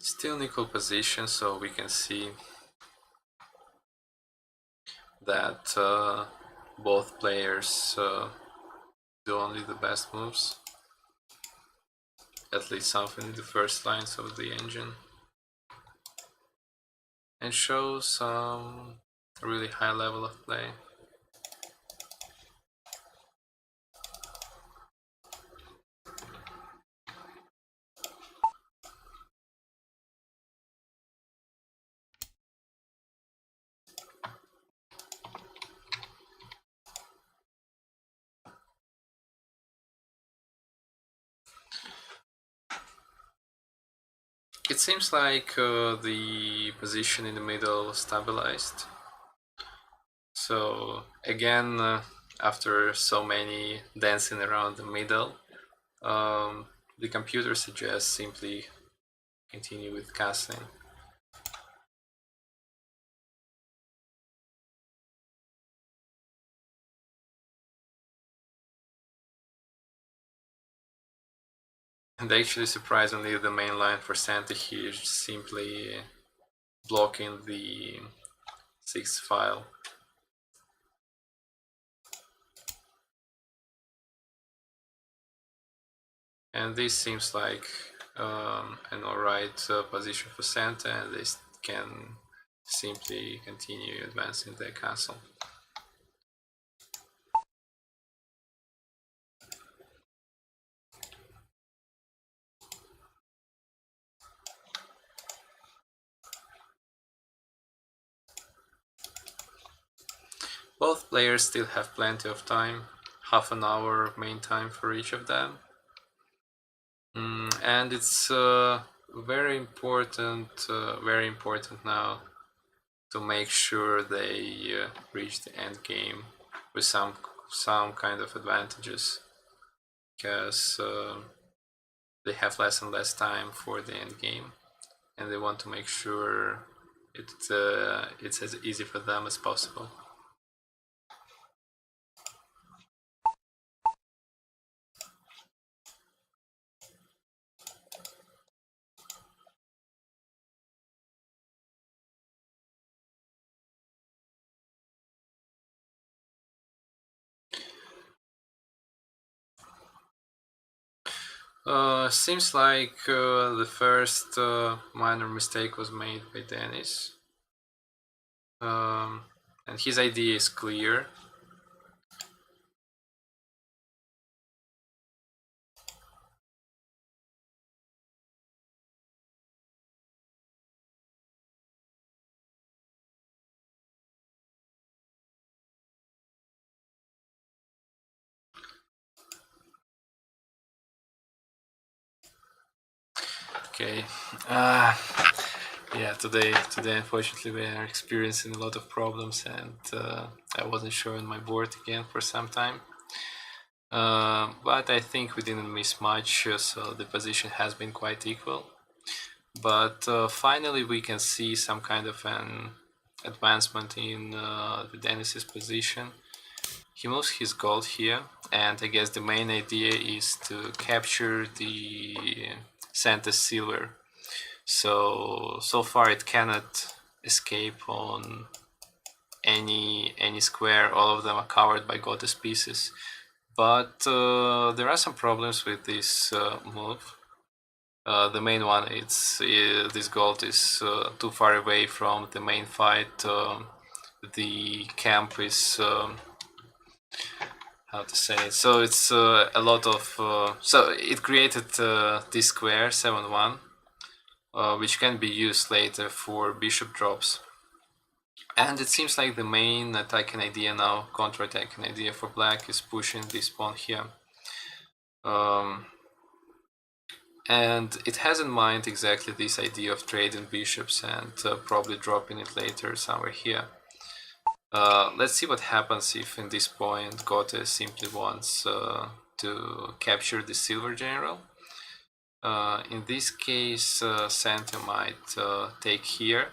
Still in equal position, so we can see that both players do only the best moves, at least something in the first lines of the engine, and show some really high level of play. It seems like the position in the middle stabilized. So again, after so many dancing around the middle, the computer suggests simply continue with castling. And actually, surprisingly, the main line for Santa here is simply blocking the sixth file. And this seems like an alright position for Santa, and they can simply continue advancing their castle. Both players still have plenty of time, half an hour of main time for each of them. And it's very important now to make sure they reach the end game with some kind of advantages, because they have less and less time for the end game, and they want to make sure it's as easy for them as possible. Seems like the first minor mistake was made by Denis. And his idea is clear. Okay. Yeah, today unfortunately we are experiencing a lot of problems, and I wasn't showing my board again for some time. But I think we didn't miss much, so the position has been quite equal. But finally we can see some kind of an advancement in the Denis's position. He moves his gold here, and I guess the main idea is to capture the center silver. So far it cannot escape on any square. All of them are covered by goddess pieces. But there are some problems with this move. The main one is this gold is too far away from the main fight. The camp is how to say it. So it's a lot of so it created this square 7-1, which can be used later for bishop drops. And it seems like the main attacking idea now, counter-attacking idea for black, is pushing this pawn here. And it has in mind exactly this idea of trading bishops and probably dropping it later somewhere here. Let's see what happens if in this point Gote simply wants to capture the silver general. In this case, Santa might take here.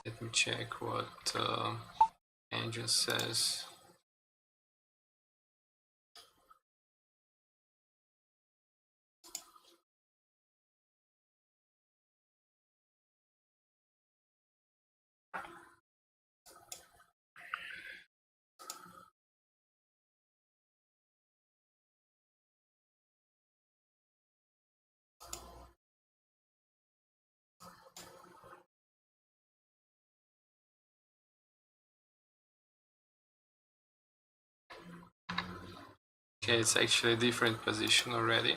Let me check what engine says. Okay, it's actually a different position already.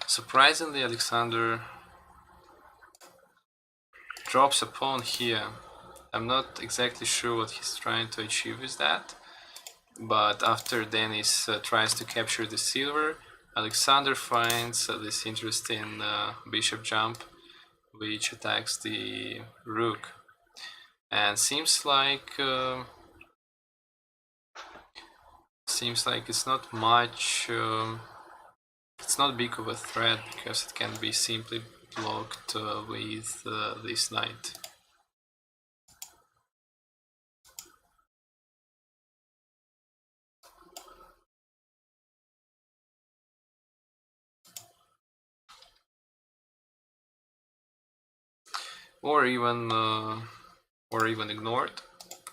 Surprisingly, Alexander drops a pawn here. I'm not exactly sure what he's trying to achieve with that, but after Denis tries to capture the silver, Alexander finds this interesting bishop jump, which attacks the rook, and seems like it's not much. It's not big of a threat because it can be simply blocked with this knight. Or even ignored.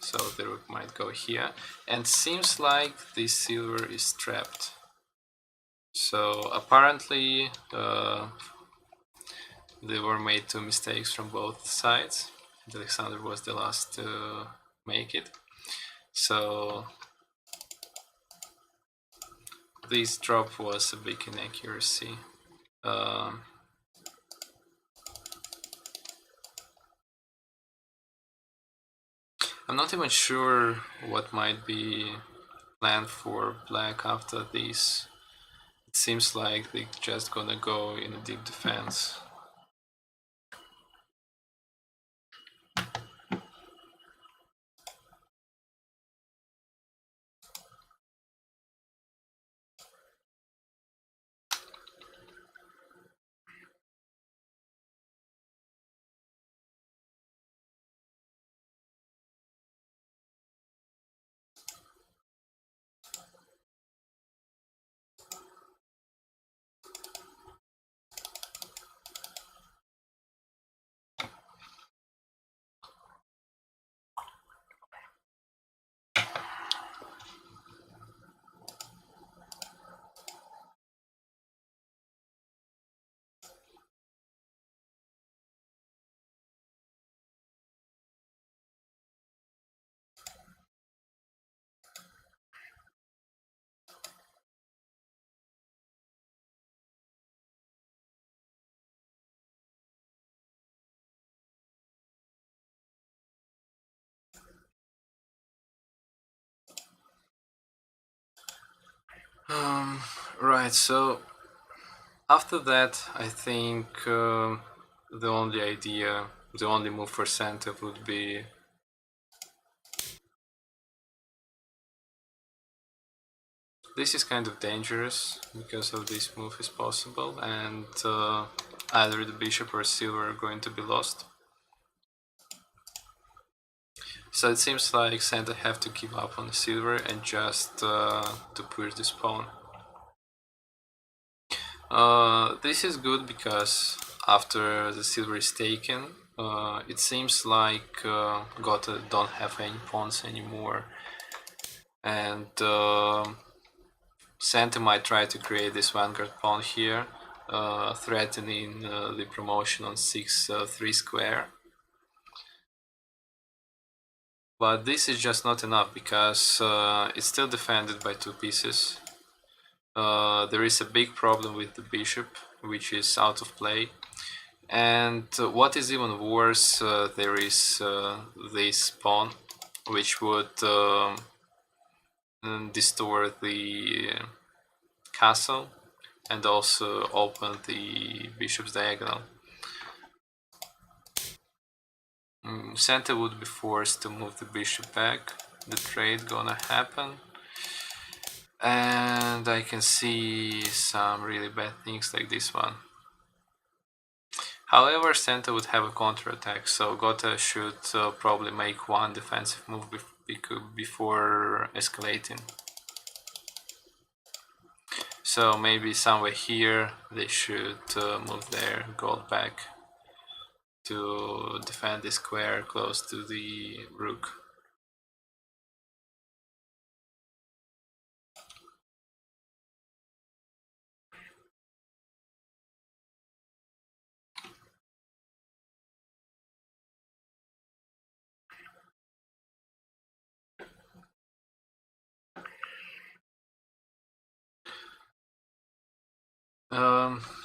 So the rook might go here, and seems like this silver is trapped. So apparently they were made two mistakes from both sides. Alexander was the last to make it. So this drop was a big inaccuracy. I'm not even sure what might be planned for black after this. It seems like they're just gonna go in a deep defense. Right, so after that, I think the only idea, the only move for center would be this is kind of dangerous because of this move is possible, and either the bishop or silver are going to be lost. So it seems like center have to give up on the silver and just to push this pawn. This is good because after the silver is taken, it seems like Gotha don't have any pawns anymore, and Center might try to create this vanguard pawn here, threatening the promotion on 6-3 square. But this is just not enough because it's still defended by two pieces. There is a big problem with the bishop, which is out of play. And what is even worse, there is this pawn, which would distort the castle and also open the bishop's diagonal. Center would be forced to move the bishop back. The trade gonna happen. And I can see some really bad things like this one. However, Center would have a counterattack, so Gotha should probably make one defensive move before escalating. So maybe somewhere here they should move their gold back to defend the square close to the rook.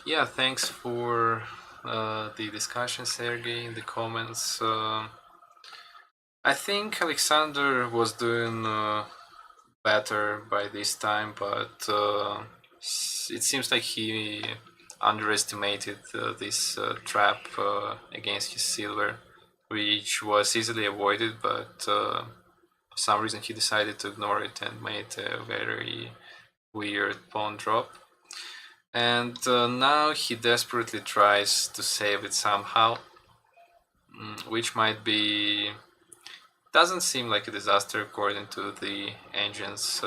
Yeah, thanks for the discussion, Sergey, in the comments. I think Alexander was doing better by this time, but it seems like he underestimated this trap against his silver, which was easily avoided, but for some reason he decided to ignore it and made a very weird pawn drop. And now he desperately tries to save it somehow, which might be... doesn't seem like a disaster according to the engine's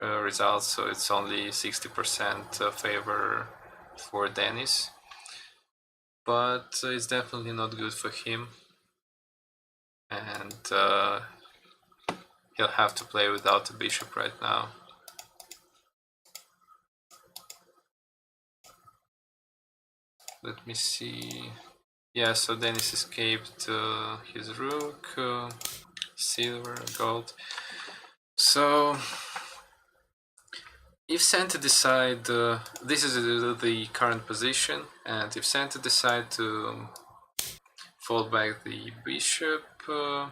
results, so it's only 60% favor for Denis. But it's definitely not good for him. And he'll have to play without a bishop right now. Let me see. Yeah, so Denis escaped his rook, silver, gold. So if Center decide, this is the current position, and if Center decide to fold back the bishop, the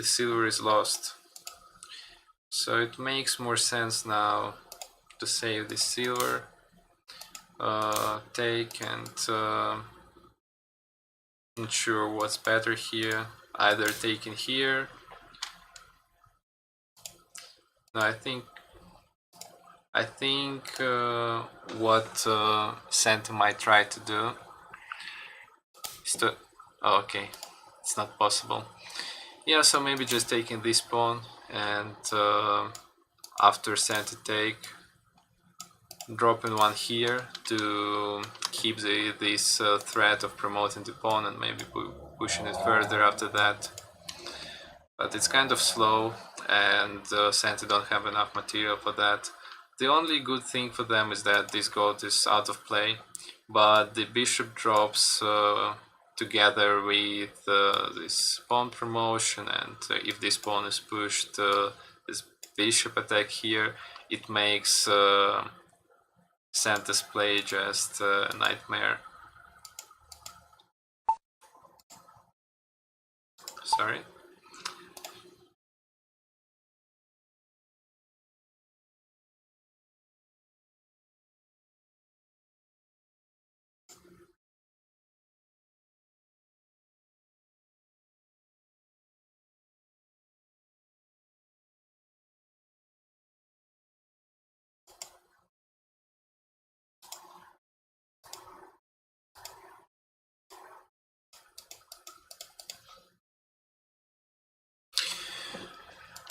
silver is lost. So it makes more sense now to save the silver, take and not sure what's better here, either taking here. No, I think what Center might try to do is to... oh, okay, it's not possible. Yeah, so maybe just taking this pawn and after Center take, dropping one here to keep this threat of promoting the pawn and maybe pushing it further after that. But it's kind of slow and Center don't have enough material for that. The only good thing for them is that this gold is out of play, but the bishop drops together with this pawn promotion, and if this pawn is pushed, this bishop attack here, it makes Center's play just a nightmare. Sorry.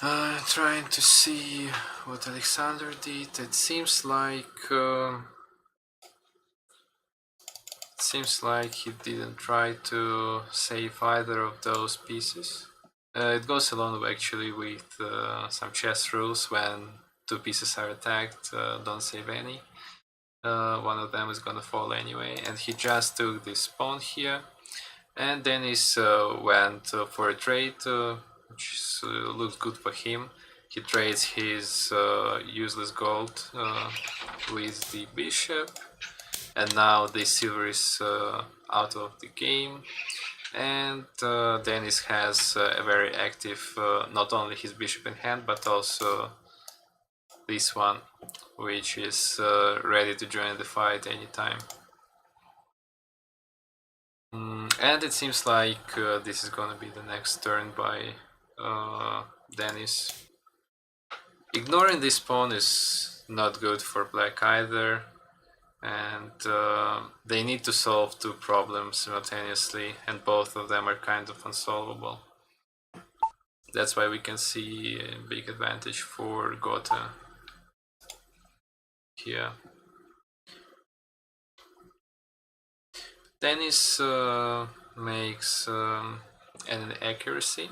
Trying to see what Alexander did. It seems like he didn't try to save either of those pieces. It goes along actually with some chess rules. When two pieces are attacked, don't save any. One of them is gonna fall anyway, and he just took this pawn here. And Denis went for a trade, which looks good for him. He trades his useless gold with the bishop, and now the silver is out of the game. And Denis has a very active, not only his bishop in hand, but also this one, which is ready to join the fight anytime. And it seems like this is gonna be the next turn by Denis. Ignoring this pawn is not good for black either, and they need to solve two problems simultaneously, and both of them are kind of unsolvable. That's why we can see a big advantage for Gotha here. Denis makes an accuracy.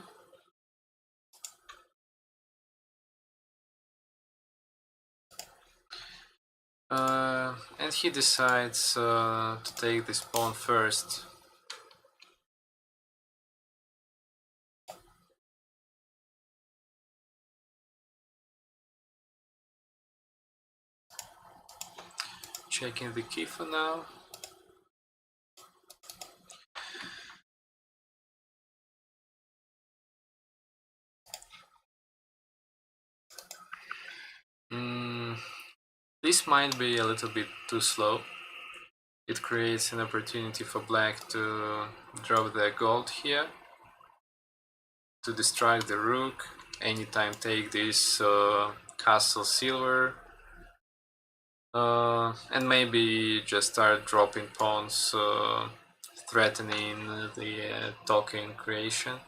And he decides to take this pawn first. Checking the key for now. This might be a little bit too slow. It creates an opportunity for black to drop their gold here, to distract the rook, anytime take this castle silver, and maybe just start dropping pawns, threatening the token creation.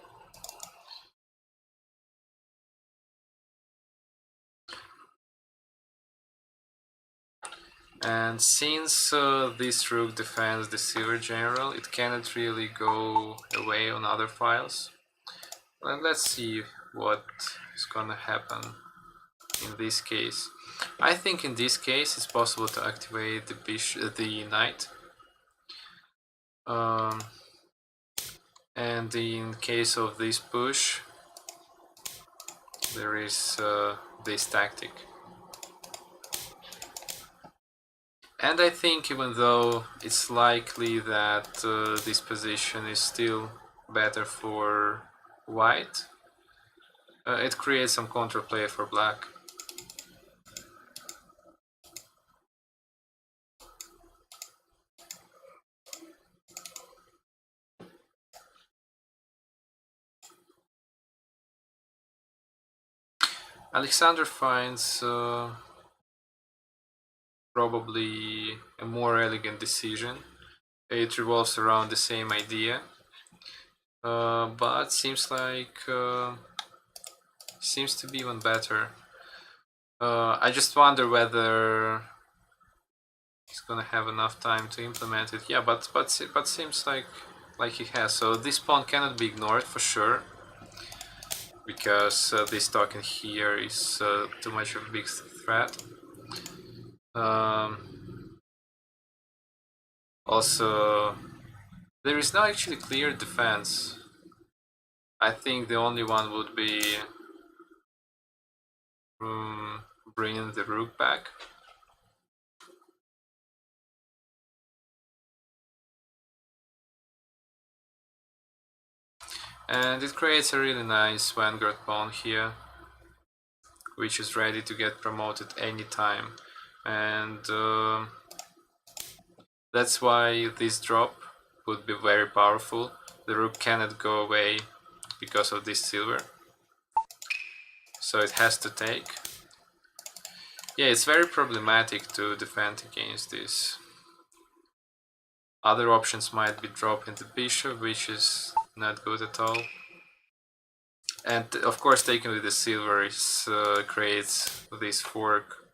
And since this rook defends the silver general, it cannot really go away on other files. And let's see what is gonna happen in this case. I think in this case it's possible to activate the knight. And in case of this push, there is this tactic. And I think even though it's likely that this position is still better for white, it creates some counterplay for black. Alexander finds probably a more elegant decision. It revolves around the same idea, but seems to be even better. I just wonder whether he's gonna have enough time to implement it. Yeah, but seems like he has. So this pawn cannot be ignored for sure, because this token here is too much of a big threat. Also, there is no actually clear defense. I think the only one would be bringing the rook back. And it creates a really nice vanguard pawn here, which is ready to get promoted anytime. And that's why this drop would be very powerful. The rook cannot go away because of this silver, so it has to take. Yeah, it's very problematic to defend against this. Other options might be dropping the bishop, which is not good at all. And of course, taking with the silver is, creates this fork,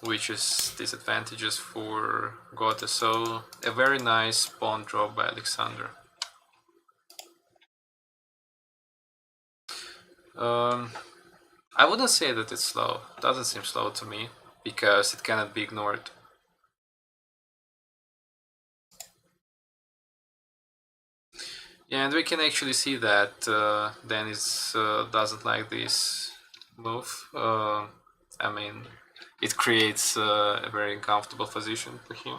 which is disadvantages for Gotha. So a very nice pawn drop by Alexander. I wouldn't say that it's slow. It doesn't seem slow to me, because it cannot be ignored. Yeah, and we can actually see that Denis doesn't like this move. I mean, it creates a very uncomfortable position for him.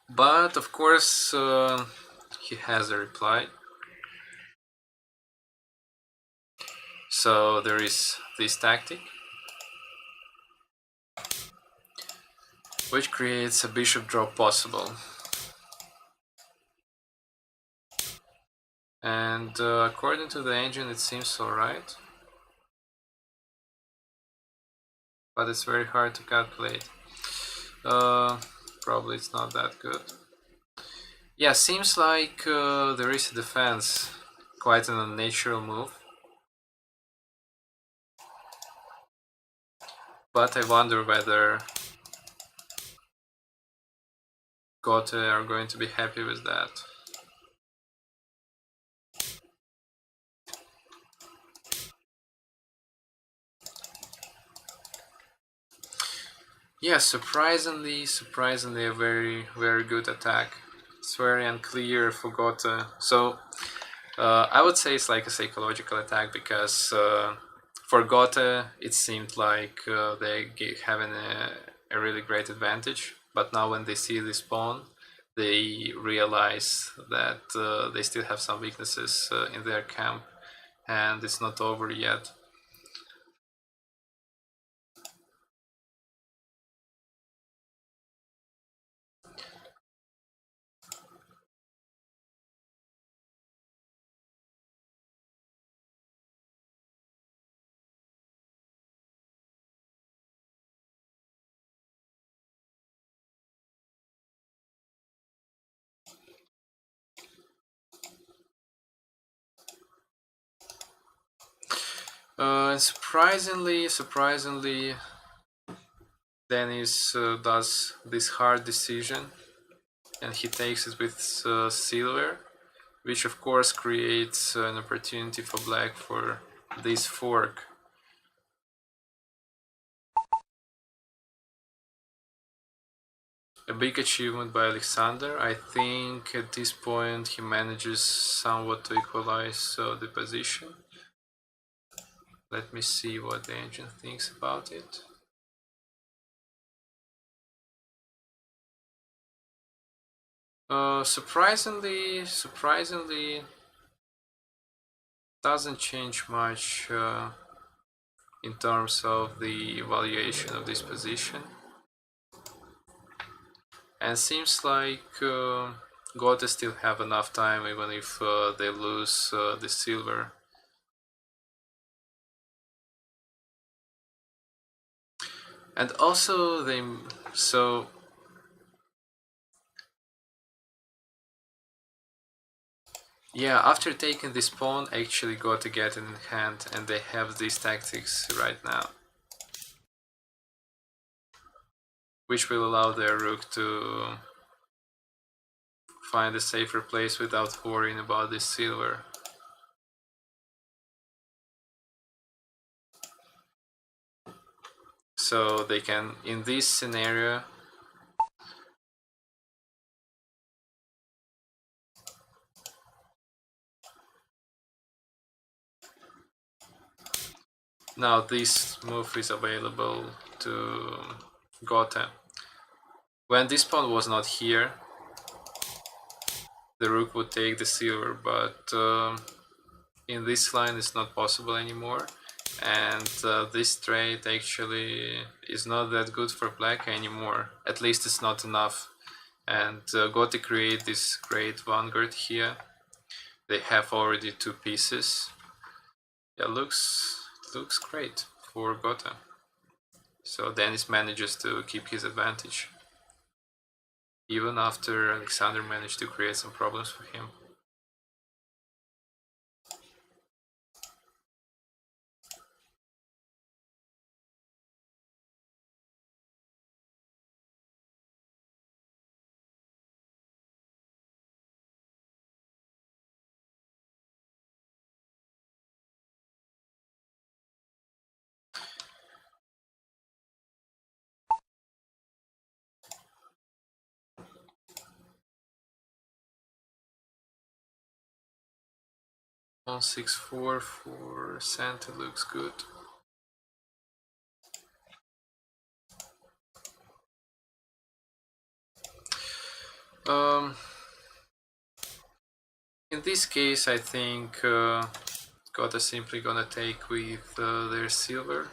But of course, he has a reply. So there is this tactic, which creates a bishop drop possible. And according to the engine, it seems alright. But it's very hard to calculate. Probably it's not that good. Yeah, seems like there is a defense. Quite an unnatural move. But I wonder whether Gote are going to be happy with that. Yeah, surprisingly a very good attack. It's very unclear for Gote. So I would say it's like a psychological attack, because for Gote it seemed like they having a really great advantage. But now when they see this pawn, they realize that they still have some weaknesses in their camp, and it's not over yet. And surprisingly, Denis does this hard decision, and he takes it with silver, which of course creates an opportunity for black for this fork. A big achievement by Alexander. I think at this point he manages somewhat to equalize the position. Let me see what the engine thinks about it. Surprisingly, doesn't change much in terms of the evaluation of this position. And seems like Gote still have enough time, even if they lose the silver. And also they so yeah, after taking this pawn, actually Gote get it in hand, and they have these tactics right now, which will allow their rook to find a safer place without worrying about this silver. So they can, in this scenario, now this move is available to Gote. When this pawn was not here, the rook would take the silver, but in this line it's not possible anymore, and this trade actually is not that good for black anymore. At least it's not enough. And Gote create this great vanguard here. They have already two pieces. Yeah, looks great for Gote. So Denis manages to keep his advantage. even after Alexander managed to create some problems for him. On 6-4 for Santa looks good. In this case, I think Gota simply gonna take with their silver.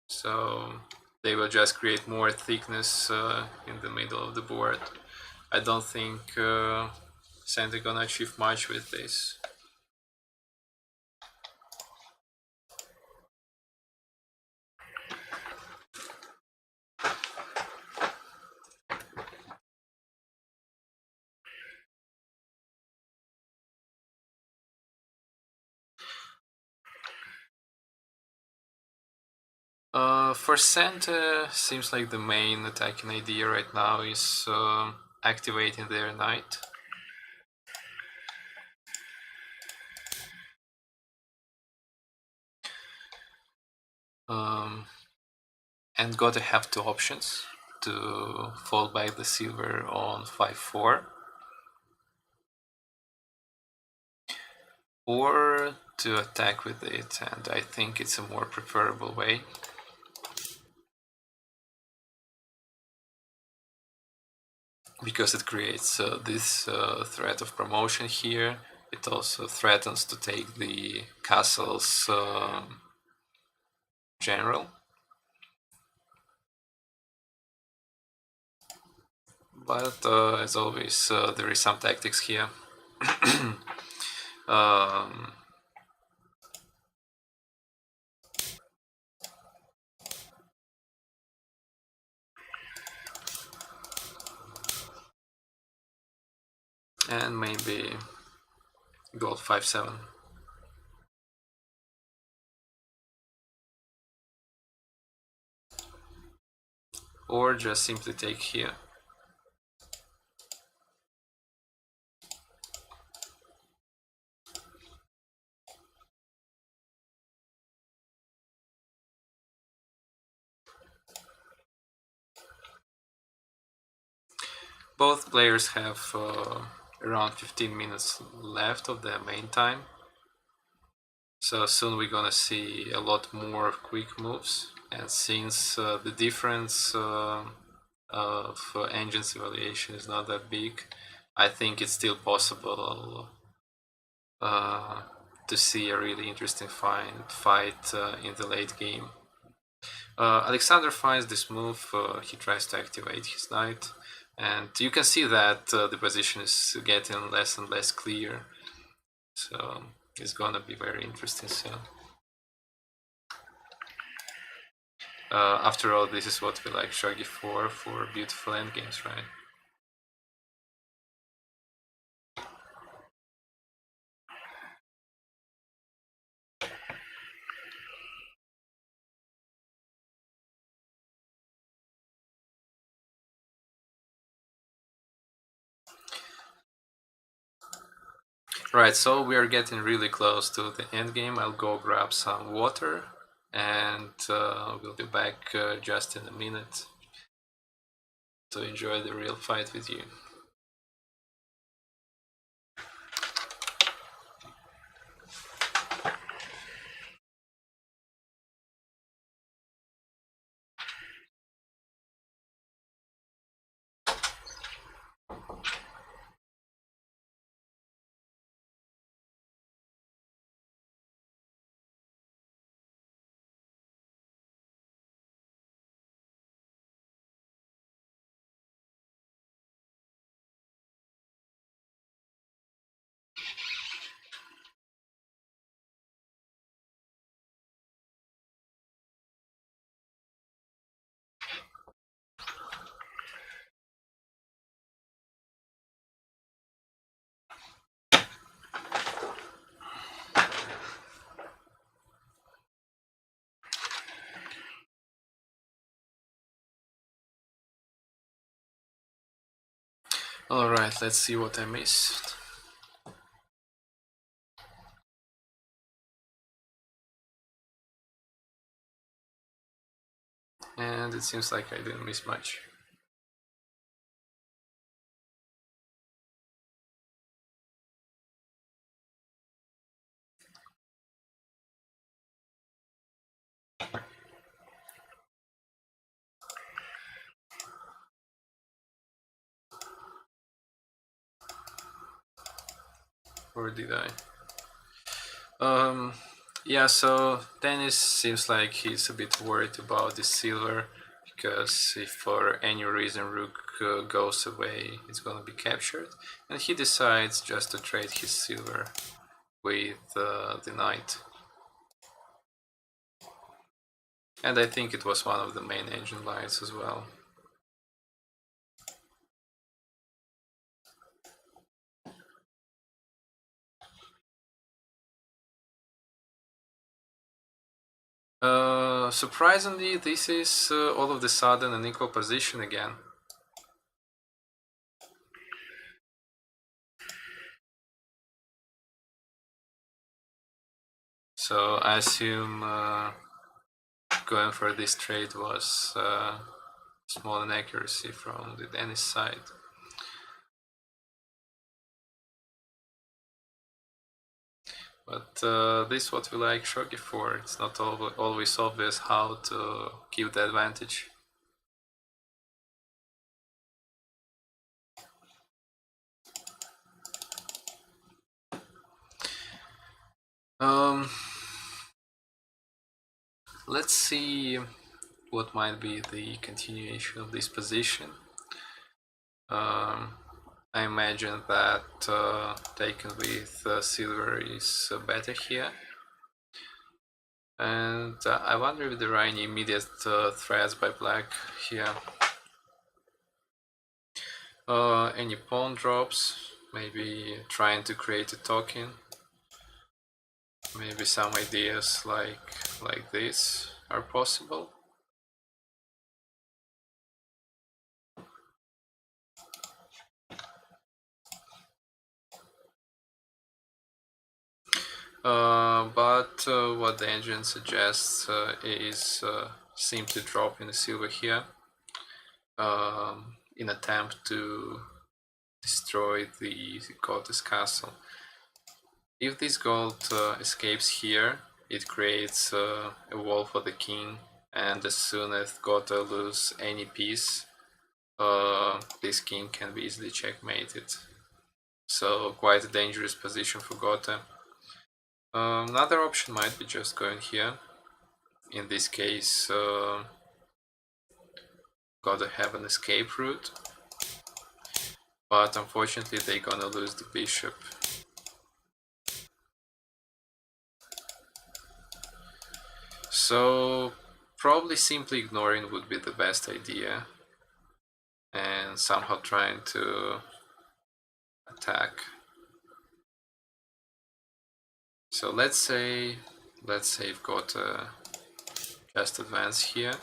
So they will just create more thickness in the middle of the board. I don't think Santa gonna achieve much with this. For Santa, seems like the main attacking idea right now is activating their knight. And Gotta have two options to fall back the silver on 5-4, or to attack with it, and I think it's a more preferable way. Because it creates this threat of promotion here. It also threatens to take the castle's general. But as always, there is some tactics here. And maybe gold 5-7. Or just simply take here. Both players have around 15 minutes left of their main time. So soon we're gonna see a lot more quick moves. And since the difference of engines evaluation is not that big, I think it's still possible to see a really interesting fight in the late game. Alexander finds this move, he tries to activate his knight, and you can see that the position is getting less and less clear, so it's gonna be very interesting soon. After all, this is what we like Shogi for beautiful endgames, right? Right, so we are getting really close to the end game. I'll go grab some water, and we'll be back just in a minute to enjoy the real fight with you. Alright, let's see what I missed. And it seems like I didn't miss much. Or did I? Yeah, so Denis seems like he's a bit worried about the silver, because if for any reason rook goes away, it's gonna be captured, and he decides just to trade his silver with the knight. And I think it was one of the main engine lights as well. Surprisingly, this is all of the sudden an equal position again. So I assume going for this trade was small inaccuracy from the Denis side. But this is what we like Shogi for. It's not always obvious how to keep the advantage. Let's see what might be the continuation of this position. I imagine that taken with silver is better here. And I wonder if there are any immediate threats by black here. Any pawn drops, maybe trying to create a token. Maybe some ideas like this are possible. But what the engine suggests is simply dropping the silver here in attempt to destroy the goddess castle. If this gold escapes here, it creates a wall for the king, and as soon as Gotha loses any piece, this king can be easily checkmated. So quite a dangerous position for Gotha. Another option might be just going here. In this case, Gotha have an escape route, but unfortunately they're gonna lose the bishop. So probably simply ignoring would be the best idea, and somehow trying to attack. So let's say we've got a just advance here.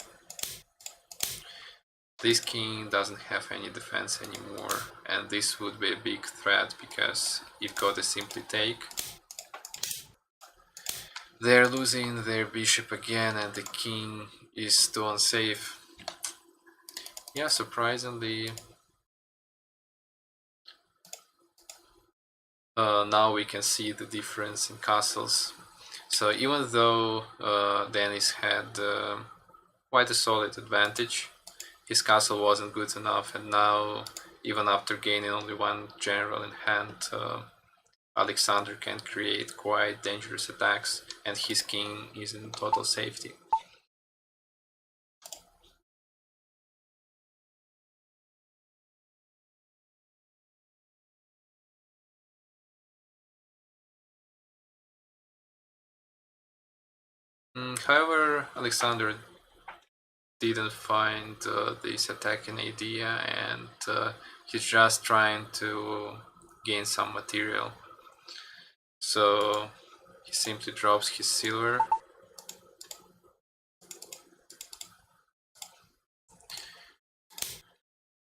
This king doesn't have any defense anymore, and this would be a big threat, because if Gotha simply take, they're losing their bishop again, and the king is too unsafe. Yeah, surprisingly, now we can see the difference in castles. So even though Denis had quite a solid advantage, his castle wasn't good enough, and now, even after gaining only one general in hand, Alexander can create quite dangerous attacks, and his king is in total safety. However, Alexander didn't find this attacking idea, and he's just trying to gain some material. So he simply drops his silver.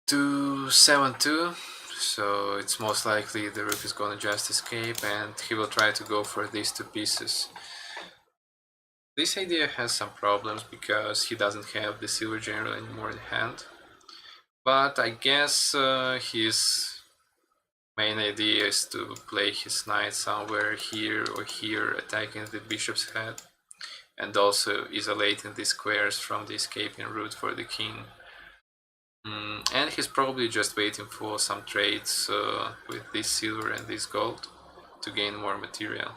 To 7-2, so it's most likely the rook is gonna just escape, and he will try to go for these two pieces. This idea has some problems because he doesn't have the silver general anymore in hand, but I guess his main idea is to play his knight somewhere here or here, attacking the bishop's head, and also isolating the squares from the escaping route for the king. And he's probably just waiting for some trades with this silver and this gold to gain more material.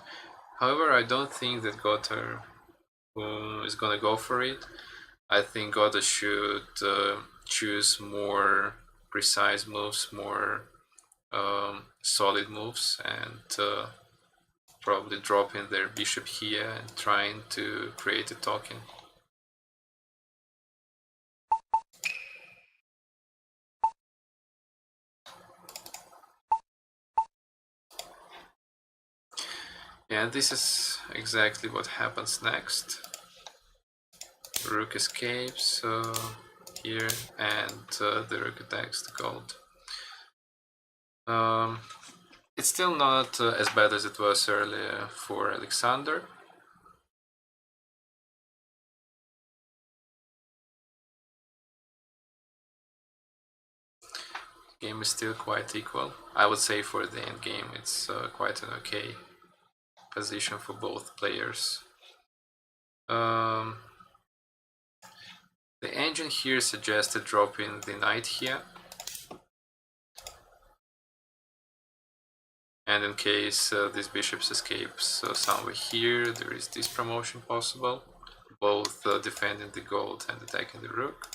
However, I don't think that Gotha is gonna go for it. I think Gotha should choose more precise moves, more solid moves, and probably dropping their bishop here and trying to create a token. Yeah, this is exactly what happens next. Rook escapes here, and the rook attacks the gold. It's still not as bad as it was earlier for Alexander. Game is still quite equal. I would say for the end game it's quite an okay position for both players. The engine here suggested dropping the knight here, and in case this bishop escapes somewhere here, there is this promotion possible, both defending the gold and attacking the rook.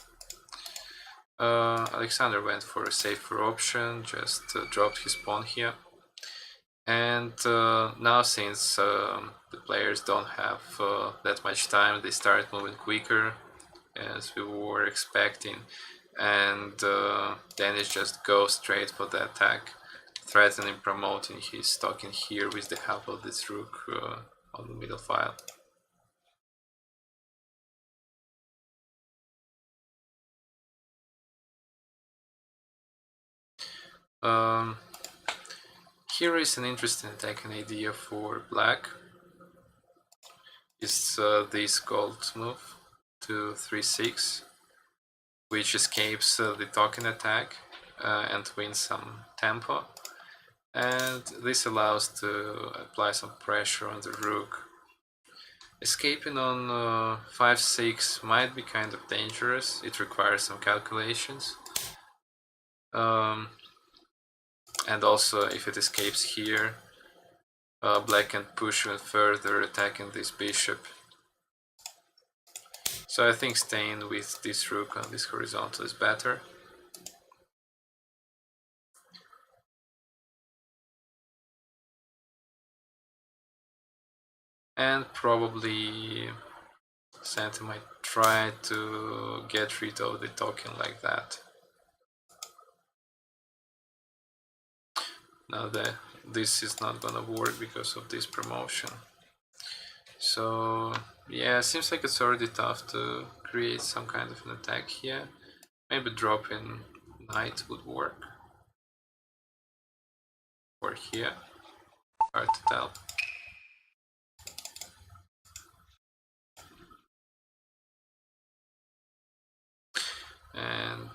Alexander went for a safer option, just dropped his pawn here. And now, since the players don't have that much time, they start moving quicker, as we were expecting, and Denis just goes straight for the attack, threatening promoting his token here with the help of this rook on the middle file. Here is an interesting attacking idea for black. It's this gold move to 3-6, which escapes the token attack and wins some tempo. And this allows to apply some pressure on the rook. Escaping on 5-6 might be kind of dangerous. It requires some calculations. And also, if it escapes here, black can push even further, attacking this bishop. So I think staying with this rook on this horizontal is better. And probably Santa might try to get rid of the token like that. Now that this is not gonna work because of this promotion. So yeah, seems like it's already tough to create some kind of an attack here. Maybe dropping knight would work. Or here. Hard to tell. And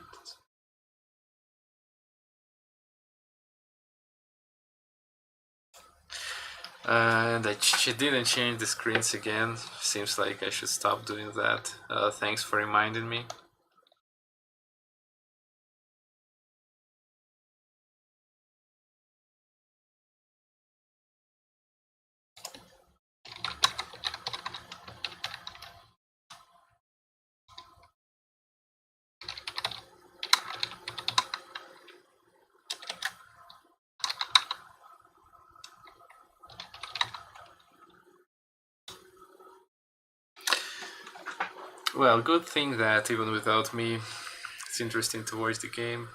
she didn't change the screens again. Seems like I should stop doing that. Thanks for reminding me. Well, good thing that even without me, it's interesting to watch the game.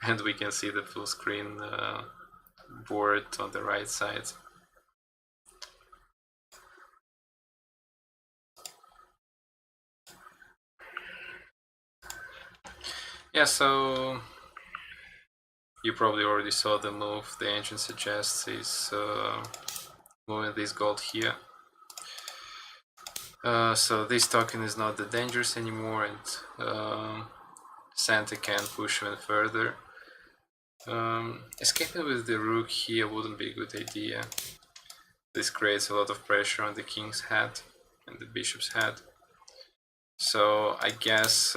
And we can see the full screen board on the right side. Yeah, so you probably already saw the move the engine suggests is moving this gold here. So this token is not that dangerous anymore, and Santa can push even further. Escaping with the rook here wouldn't be a good idea. This creates a lot of pressure on the king's head and the bishop's head. So I guess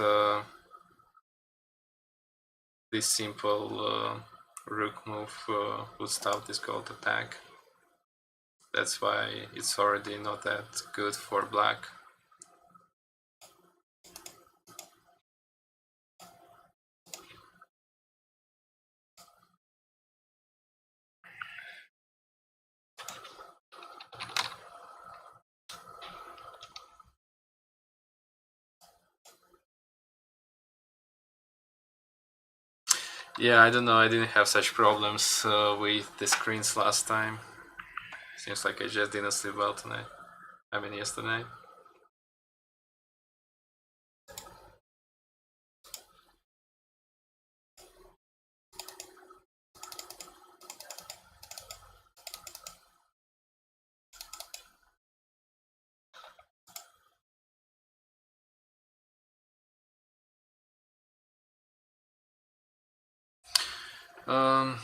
this simple rook move would stop this gold attack. That's why it's already not that good for black. Yeah, I don't know, I didn't have such problems with the screens last time. Seems like I just didn't sleep well tonight. I mean yesterday. Um,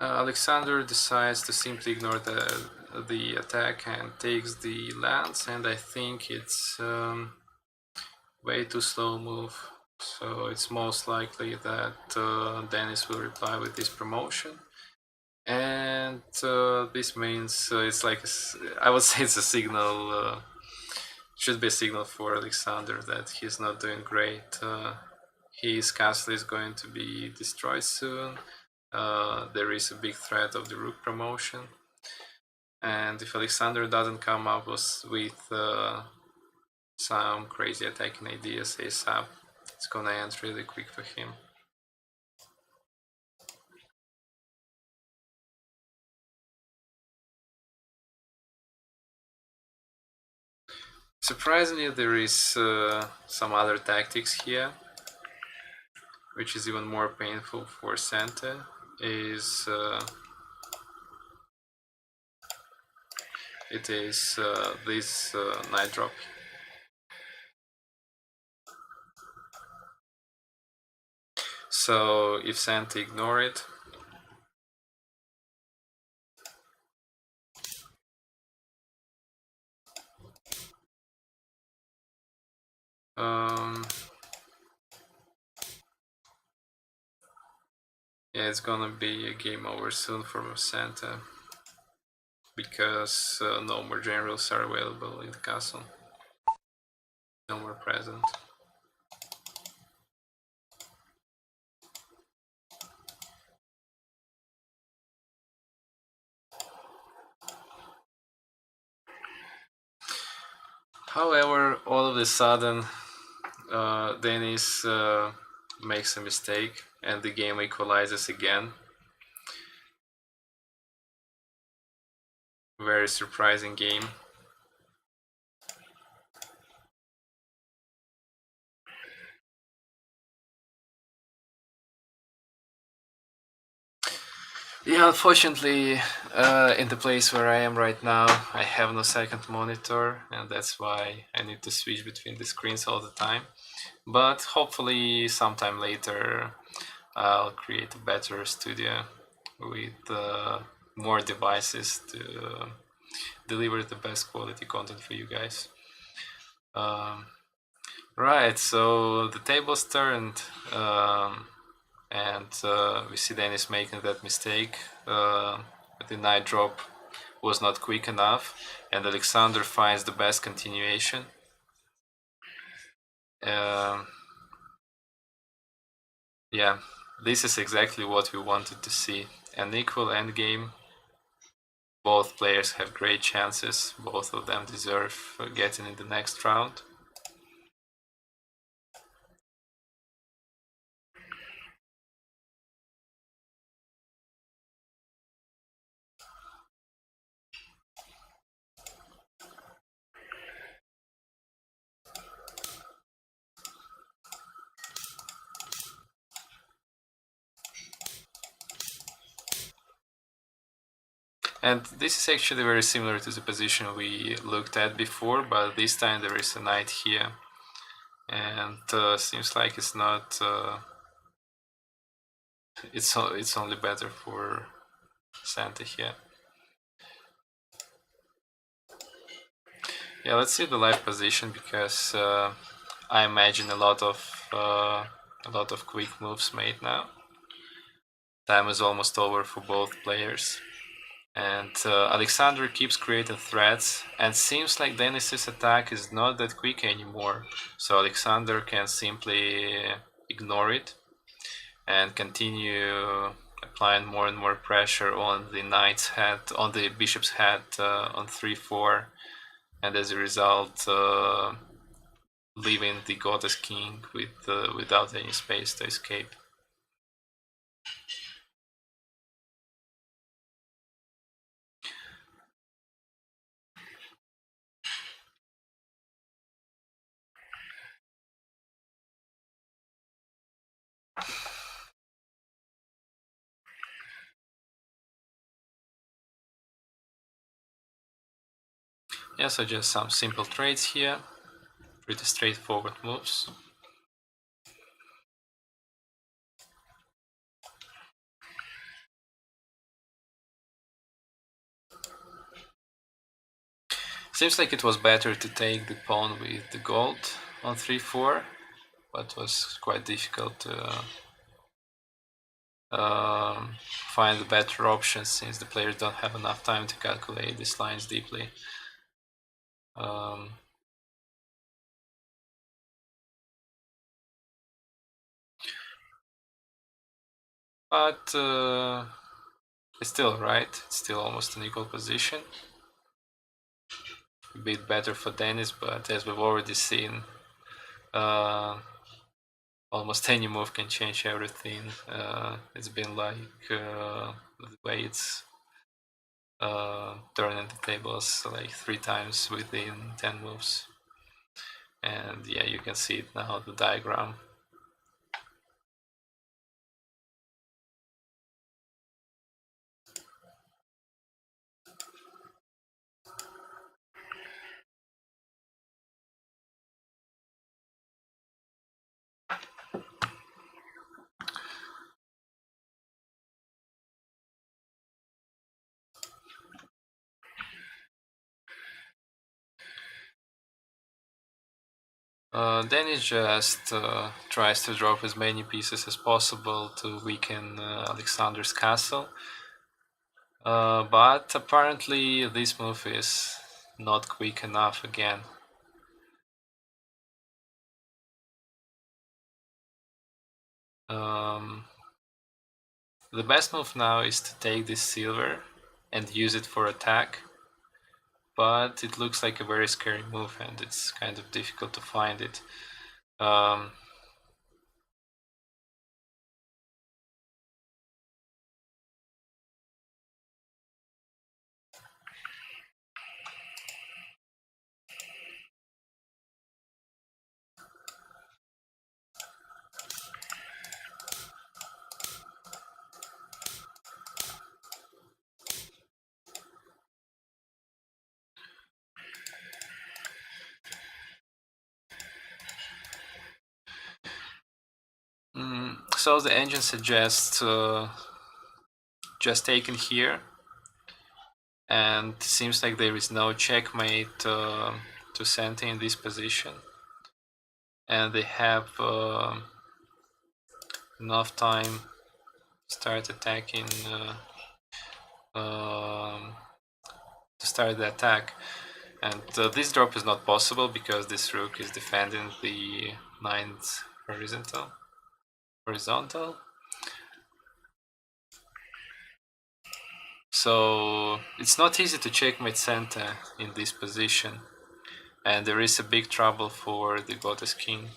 Alexander decides to simply ignore the attack and takes the lands, and I think it's way too slow move. So it's most likely that Denis will reply with this promotion, and this means it's like I would say it's a signal. Should be a signal for Alexander that he's not doing great. His castle is going to be destroyed soon. There is a big threat of the rook promotion, and if Alexander doesn't come up with some crazy attacking ideas ASAP, it's gonna end really quick for him. Surprisingly, there is some other tactics here, which is even more painful for Santa. Is it is this knight drop. So if Santa ignore it, yeah, it's gonna be a game over soon for Santa, because no more generals are available in the castle. No more present. However, all of a sudden, Denis makes a mistake and the game equalizes again. Very surprising game. Yeah, unfortunately, in the place where I am right now, I have no second monitor, and that's why I need to switch between the screens all the time. But hopefully, sometime later, I'll create a better studio with more devices to deliver the best quality content for you guys. Right, so the tables turned, and we see Denis making that mistake. The knight drop was not quick enough, and Alexander finds the best continuation. Yeah, this is exactly what we wanted to see. An equal endgame. Both players have great chances. Both of them deserve getting in the next round. And this is actually very similar to the position we looked at before, but this time there is a knight here. And seems like it's not... it's only better for Santa here. Yeah, let's see the live position, because I imagine a lot of quick moves made now. Time is almost over for both players. And Alexander keeps creating threats, and seems like Denis's attack is not that quick anymore. So Alexander can simply ignore it and continue applying more and more pressure on the knight's head, on the bishop's head, on 3-4, and as a result leaving the goddess king without any space to escape. Yeah, so just some simple trades here, pretty straightforward moves. Seems like it was better to take the pawn with the gold on 3-4, but was quite difficult to find the better options, since the players don't have enough time to calculate these lines deeply. But it's still right, it's still almost an equal position. A bit better for Denis, but as we've already seen, almost any move can change everything. It's been like the way it's turning the tables like 3 times within 10 moves. And yeah, you can see it now, the diagram. Denis just tries to drop as many pieces as possible to weaken Alexander's castle. But apparently this move is not quick enough again. The best move now is to take this silver and use it for attack, but it looks like a very scary move, and it's kind of difficult to find it. So the engine suggests just taking here, and seems like there is no checkmate to Santa in this position, and they have enough time to start attacking, to start the attack. And this drop is not possible because this rook is defending the 9th horizontal. So it's not easy to checkmate Santa in this position, and there is a big trouble for the goddess king.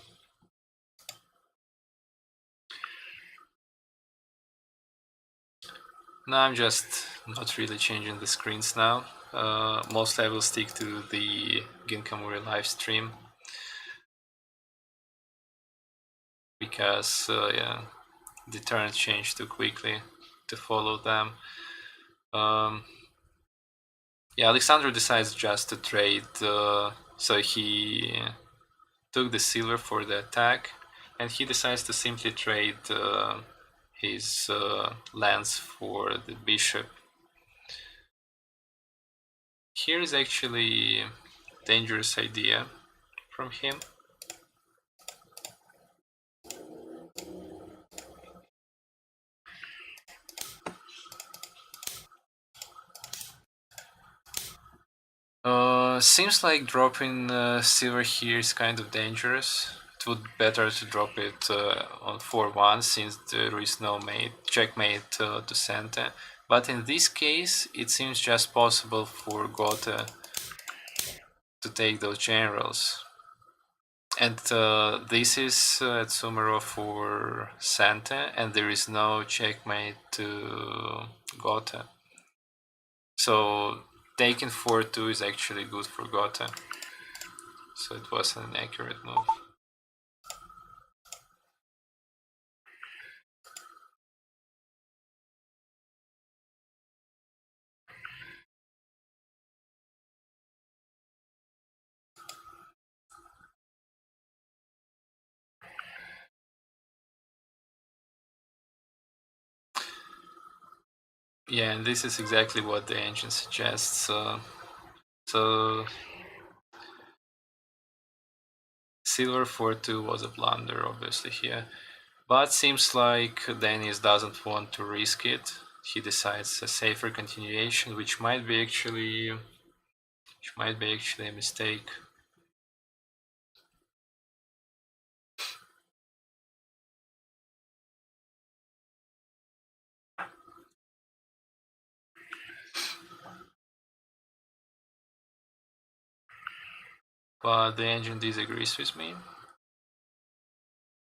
Now I'm just not really changing the screens now. Mostly I will stick to the Ginkamuri live stream, because yeah, the turns change too quickly to follow them. Yeah, Alexander decides just to trade, so he took the silver for the attack, and he decides to simply trade his lance for the bishop. Here is actually a dangerous idea from him. Seems like dropping silver here is kind of dangerous. It would be better to drop it on 4-1 since there is no checkmate to center. But in this case, it seems just possible for Gotha to take those generals. And this is at Sumerov for Santa, and there is no checkmate to Gotha. So taking 4-2 is actually good for Gotha. So it was an accurate move. Yeah, and this is exactly what the engine suggests. So silver 4-2 was a blunder, obviously here. But seems like Denis doesn't want to risk it. He decides a safer continuation, which might be actually a mistake. But the engine disagrees with me.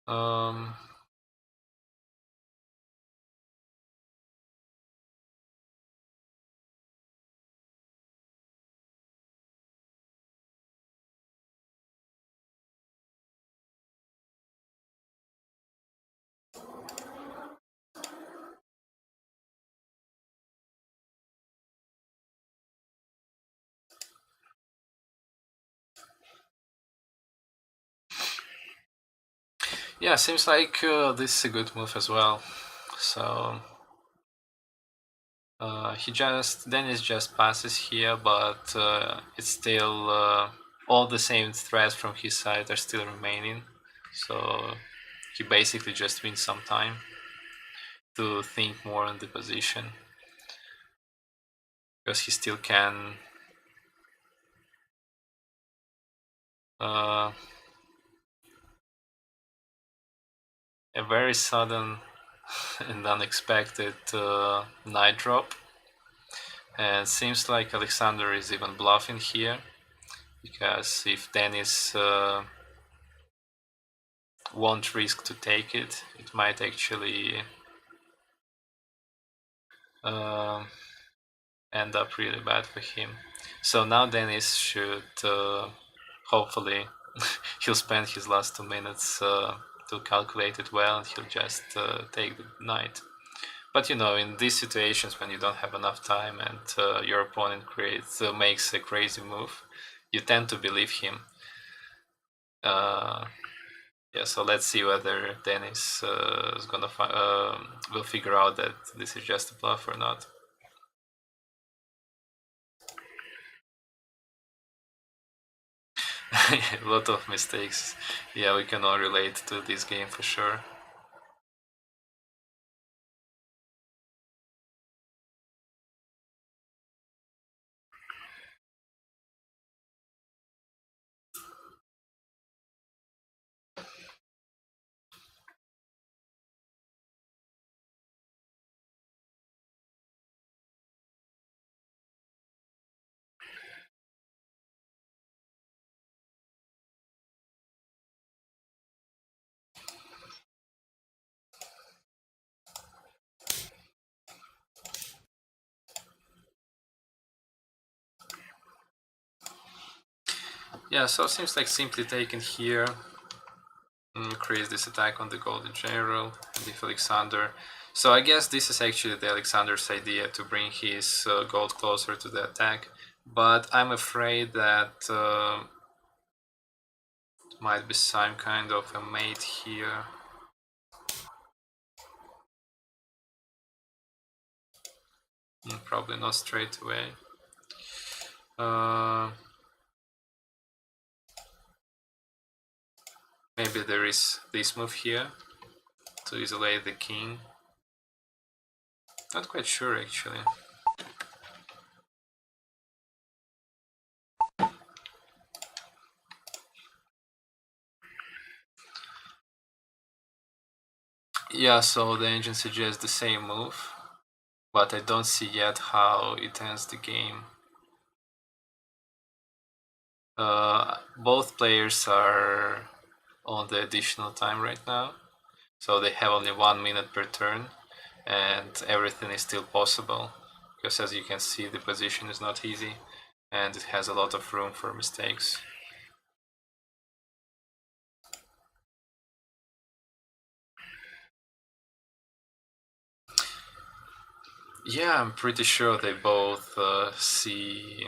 Um, yeah, seems like this is a good move as well. So Denis just passes here, but it's still all the same threats from his side are still remaining. So he basically just wins some time to think more on the position, because he still can a very sudden and unexpected knight drop, and seems like Alexander is even bluffing here, because if Denis won't risk to take it, it might actually end up really bad for him. So now Denis should hopefully he'll spend his last 2 minutes to calculate it well, and he'll just take the knight. But in these situations when you don't have enough time and your opponent makes a crazy move, you tend to believe him. Yeah, so let's see whether Denis is gonna will figure out that this is just a bluff or not. A lot of mistakes. Yeah, we can all relate to this game for sure. Yeah, so it seems like simply taken here creates this attack on the golden general and if Alexander. So I guess this is actually the Alexander's idea, to bring his gold closer to the attack. but I'm afraid that might be some kind of a mate here. Probably not straight away. Maybe there is this move here to isolate the king. Not quite sure actually. Yeah, so the engine suggests the same move, but I don't see yet how it ends the game. Both players are on the additional time right now, so they have only 1 minute per turn, and everything is still possible, because as you can see the position is not easy and it has a lot of room for mistakes. Yeah, I'm pretty sure they both see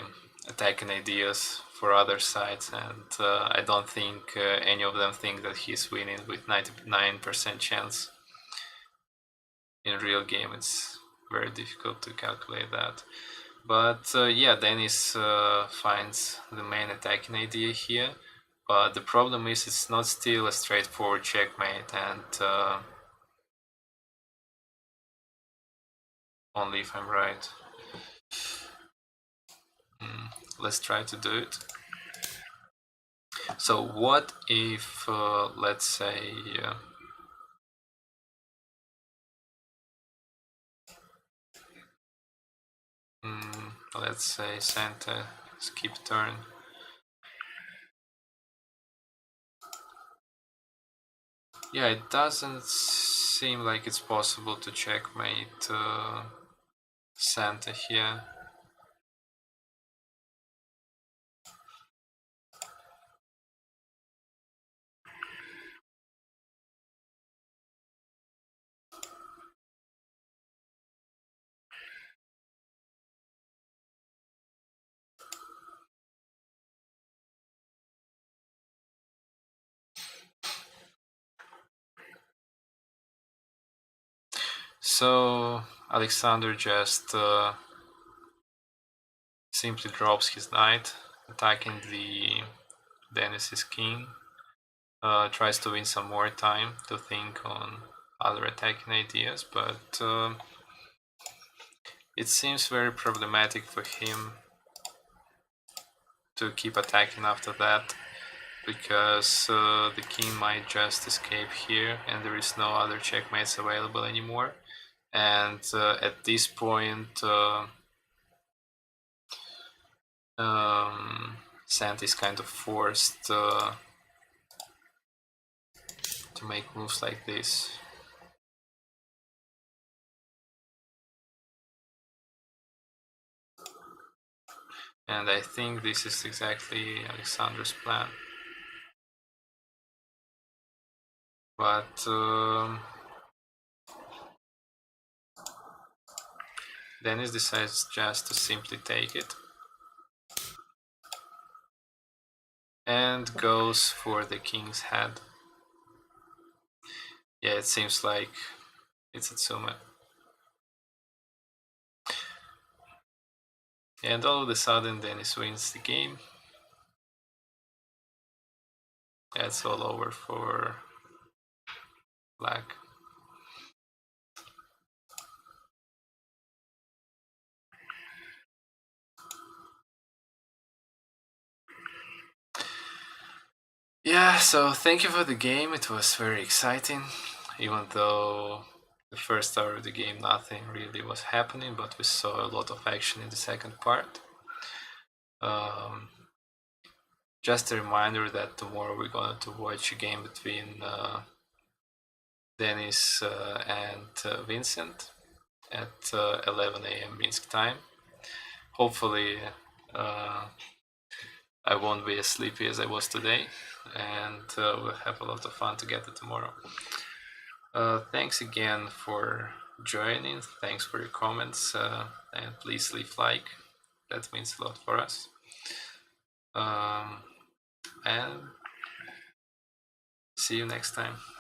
attacking ideas for other sides, and I don't think any of them think that he's winning with 99% chance. In real game, it's very difficult to calculate that. But yeah, Denis finds the main attacking idea here, but the problem is it's not still a straightforward checkmate, and only if I'm right. Let's try to do it. So what if, let's say, let's say Santa skip turn. Yeah, it doesn't seem like it's possible to checkmate Santa here. So Alexander just simply drops his knight, attacking the Denis's king. Tries to win some more time to think on other attacking ideas, but it seems very problematic for him to keep attacking after that, because the king might just escape here and there is no other checkmates available anymore. And at this point, Sant is kind of forced to make moves like this. And I think this is exactly Alexander's plan. But Denis decides just to simply take it and goes for the king's head. Yeah, it seems like it's Atsume. And all of a sudden Denis wins the game. Yeah, it's all over for black. Yeah, so thank you for the game. It was very exciting, even though the first hour of the game nothing really was happening, but we saw a lot of action in the second part. Just a reminder that tomorrow we're going to watch a game between Denis and Vincent at 11 a.m. Minsk time. Hopefully I won't be as sleepy as I was today, and we'll have a lot of fun together tomorrow. Thanks again for joining. Thanks for your comments, and please leave like. That means a lot for us. And see you next time.